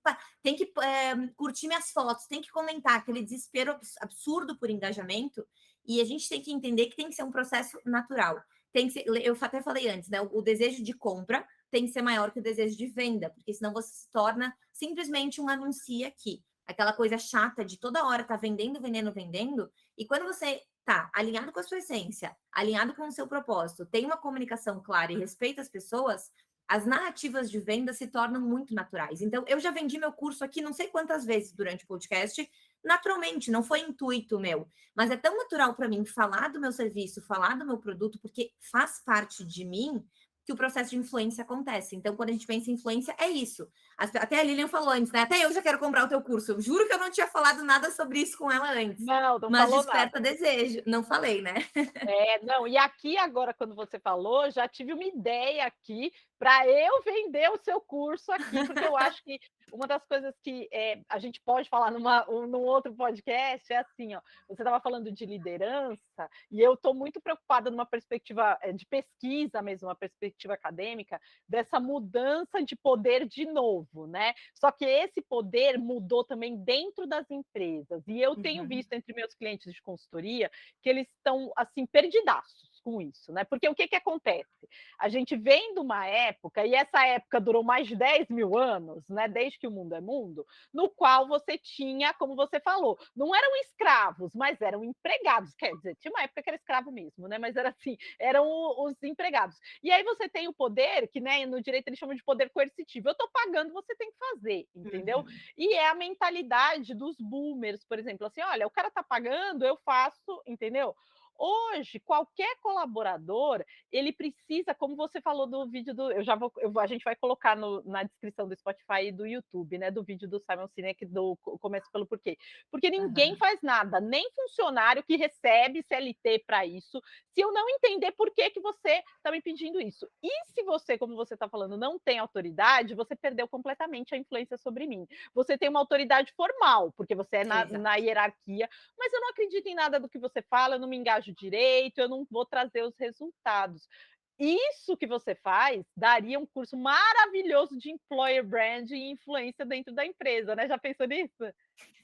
curtir minhas fotos, tem que comentar, aquele desespero absurdo por engajamento. E a gente tem que entender que tem que ser um processo natural. Tem que ser, eu até falei antes, né? O desejo de compra tem que ser maior que o desejo de venda, porque senão você se torna simplesmente um anuncio aqui. Aquela coisa chata de toda hora tá vendendo, vendendo, vendendo. E quando você tá alinhado com a sua essência, alinhado com o seu propósito, tem uma comunicação clara e respeita as pessoas, as narrativas de venda se tornam muito naturais. Então, eu já vendi meu curso aqui não sei quantas vezes durante o podcast, naturalmente, não foi intuito meu, mas é tão natural para mim falar do meu serviço, falar do meu produto, porque faz parte de mim, que o processo de influência acontece. Então, quando a gente pensa em influência, é isso. Até a Lilian falou antes, né? Até eu já quero comprar o teu curso. Eu juro que eu não tinha falado nada sobre isso com ela antes. Não Mas falou desperta nada. desejo. Não falei, né? Não, e aqui agora, quando você falou, já tive uma ideia aqui para eu vender o seu curso aqui, porque eu acho que uma das coisas que a gente pode falar num outro podcast é assim, ó, você estava falando de liderança, e eu estou muito preocupada numa perspectiva de pesquisa mesmo, uma perspectiva acadêmica, dessa mudança de poder de novo, né? Só que esse poder mudou também dentro das empresas, e eu tenho visto entre meus clientes de consultoria que eles estão assim perdidaços com isso, né? Porque o que acontece? A gente vem de uma época, e essa época durou mais de 10 mil anos, né? Desde que o mundo é mundo, no qual você tinha, como você falou, não eram escravos, mas eram empregados. Quer dizer, tinha uma época que era escravo mesmo, né? Mas era assim, eram os empregados. E aí você tem o poder, que né, no direito eles chamam de poder coercitivo. Eu estou pagando, você tem que fazer, entendeu? E é a mentalidade dos boomers, por exemplo, assim, olha, o cara está pagando, eu faço, entendeu? Hoje, qualquer colaborador, ele precisa, como você falou do vídeo do. A gente vai colocar na descrição do Spotify e do YouTube, né? Do vídeo do Simon Sinek do Começo pelo Porquê. Porque ninguém faz nada, nem funcionário que recebe CLT para isso, se eu não entender por que você está me pedindo isso. E se você, como você está falando, não tem autoridade, você perdeu completamente a influência sobre mim. Você tem uma autoridade formal, porque você é na hierarquia, mas eu não acredito em nada do que você fala, eu não me engajo direito, eu não vou trazer os resultados. Isso que você faz daria um curso maravilhoso de employer branding e influência dentro da empresa, né? Já pensou nisso?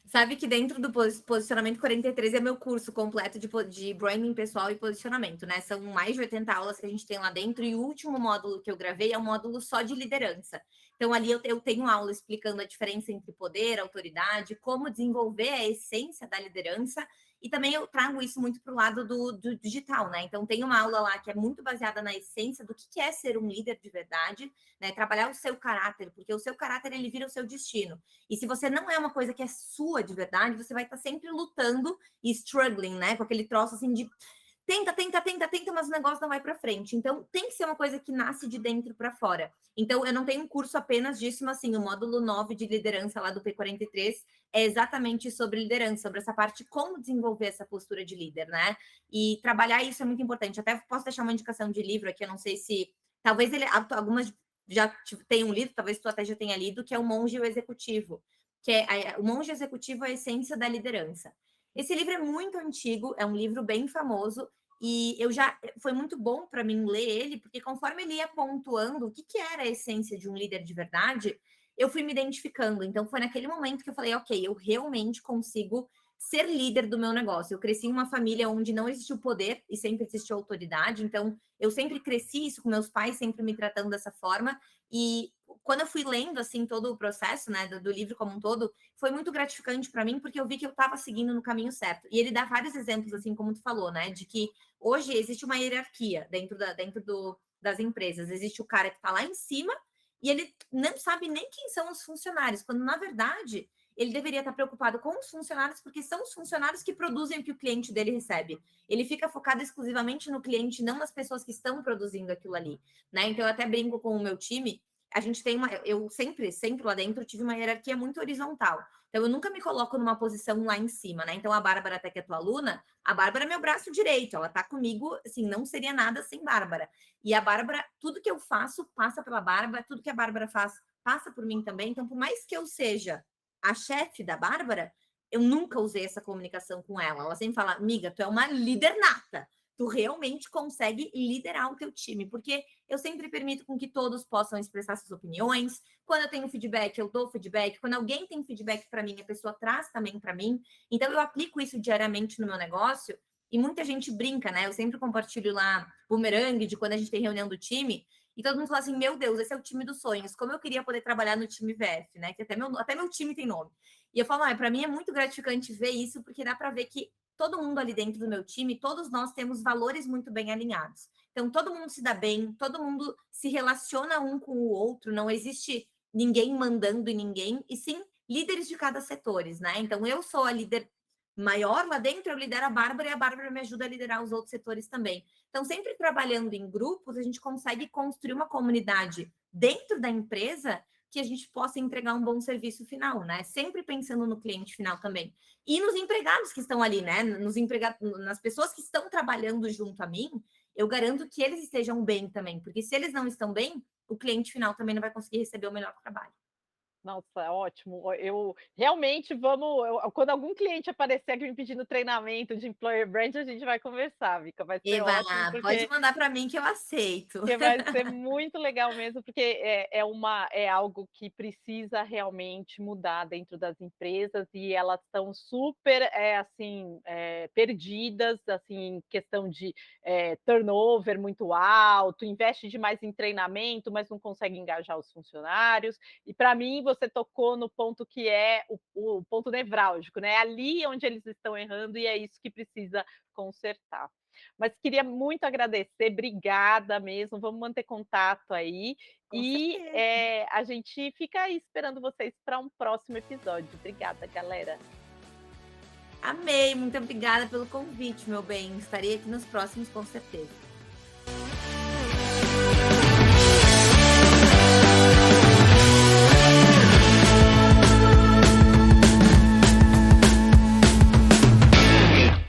Sabe que dentro do Posicionamento 43 é meu curso completo de branding pessoal e posicionamento, né? São mais de 80 aulas que a gente tem lá dentro, e o último módulo que eu gravei é um módulo só de liderança. Então, ali eu tenho aula explicando a diferença entre poder, autoridade, como desenvolver a essência da liderança E também eu trago isso muito para o lado do digital, né? Então tem uma aula lá que é muito baseada na essência do que é ser um líder de verdade, né? Trabalhar o seu caráter, porque o seu caráter ele vira o seu destino. E se você não é uma coisa que é sua de verdade, você vai estar sempre lutando e struggling, né? Com aquele troço assim de tenta, mas o negócio não vai para frente. Então, tem que ser uma coisa que nasce de dentro para fora. Então, eu não tenho um curso apenas disso, mas assim, o módulo 9 de liderança lá do P43 é exatamente sobre liderança, sobre essa parte como desenvolver essa postura de líder, né? E trabalhar isso é muito importante. Até posso deixar uma indicação de livro aqui, eu não sei se talvez algumas já tenham lido, talvez tu até já tenha lido, que é O Monge e o Executivo, que é O Monge Executivo, a essência da liderança. Esse livro é muito antigo, é um livro bem famoso, e foi muito bom para mim ler ele, porque conforme ele ia pontuando o que era a essência de um líder de verdade, eu fui me identificando. Então foi naquele momento que eu falei, ok, eu realmente consigo ser líder do meu negócio. Eu cresci em uma família onde não existiu poder e sempre existiu autoridade, então eu sempre cresci isso com meus pais, sempre me tratando dessa forma, e quando eu fui lendo assim todo o processo, né, do livro como um todo, foi muito gratificante para mim, porque eu vi que eu estava seguindo no caminho certo. E ele dá vários exemplos, assim como tu falou, né, de que hoje existe uma hierarquia dentro das empresas. Existe o cara que está lá em cima e ele não sabe nem quem são os funcionários, quando na verdade ele deveria estar preocupado com os funcionários, porque são os funcionários que produzem o que o cliente dele recebe. Ele fica focado exclusivamente no cliente, não nas pessoas que estão produzindo aquilo ali, né? Então eu até brinco com o meu time. A gente tem eu sempre lá dentro tive uma hierarquia muito horizontal. Então eu nunca me coloco numa posição lá em cima, né? Então a Bárbara, até que é tua aluna, a Bárbara é meu braço direito, ela tá comigo, assim, não seria nada sem Bárbara. E a Bárbara, tudo que eu faço passa pela Bárbara, tudo que a Bárbara faz passa por mim também. Então, por mais que eu seja a chefe da Bárbara, eu nunca usei essa comunicação com ela. Ela sempre fala, amiga, tu é uma líder nata. Tu realmente consegue liderar o teu time, porque eu sempre permito com que todos possam expressar suas opiniões. Quando eu tenho feedback, eu dou feedback. Quando alguém tem feedback para mim, a pessoa traz também para mim. Então, eu aplico isso diariamente no meu negócio e muita gente brinca, né? Eu sempre compartilho lá bumerangue de quando a gente tem reunião do time e todo mundo fala assim, meu Deus, esse é o time dos sonhos. Como eu queria poder trabalhar no time VF, né? Que até meu time tem nome. E eu falo, para mim é muito gratificante ver isso, porque dá para ver que todo mundo ali dentro do meu time, todos nós temos valores muito bem alinhados. Então, todo mundo se dá bem, todo mundo se relaciona um com o outro, não existe ninguém mandando em ninguém, e sim líderes de cada setores, né? Então, eu sou a líder maior lá dentro, eu lidero a Bárbara e a Bárbara me ajuda a liderar os outros setores também. Então, sempre trabalhando em grupos, a gente consegue construir uma comunidade dentro da empresa que a gente possa entregar um bom serviço final, né? Sempre pensando no cliente final também. E nos empregados que estão ali, né? Nas pessoas que estão trabalhando junto a mim, eu garanto que eles estejam bem também, porque se eles não estão bem, o cliente final também não vai conseguir receber o melhor trabalho. Nossa, ótimo. Eu realmente quando algum cliente aparecer aqui me pedindo treinamento de employer brand, a gente vai conversar, Vika. Vai ser Eva, ótimo, pode porque mandar para mim que eu aceito. vai ser muito legal mesmo, porque é algo que precisa realmente mudar dentro das empresas e elas estão super, assim, perdidas, assim, em questão de turnover muito alto, investe demais em treinamento, mas não consegue engajar os funcionários. E para mim, você tocou no ponto que é o ponto nevrálgico, né? É ali onde eles estão errando e é isso que precisa consertar. Mas queria muito agradecer, obrigada mesmo, vamos manter contato aí, Com e certeza. a gente fica aí esperando vocês para um próximo episódio. Obrigada, galera. Amei, muito obrigada pelo convite, meu bem. Estarei aqui nos próximos, com certeza.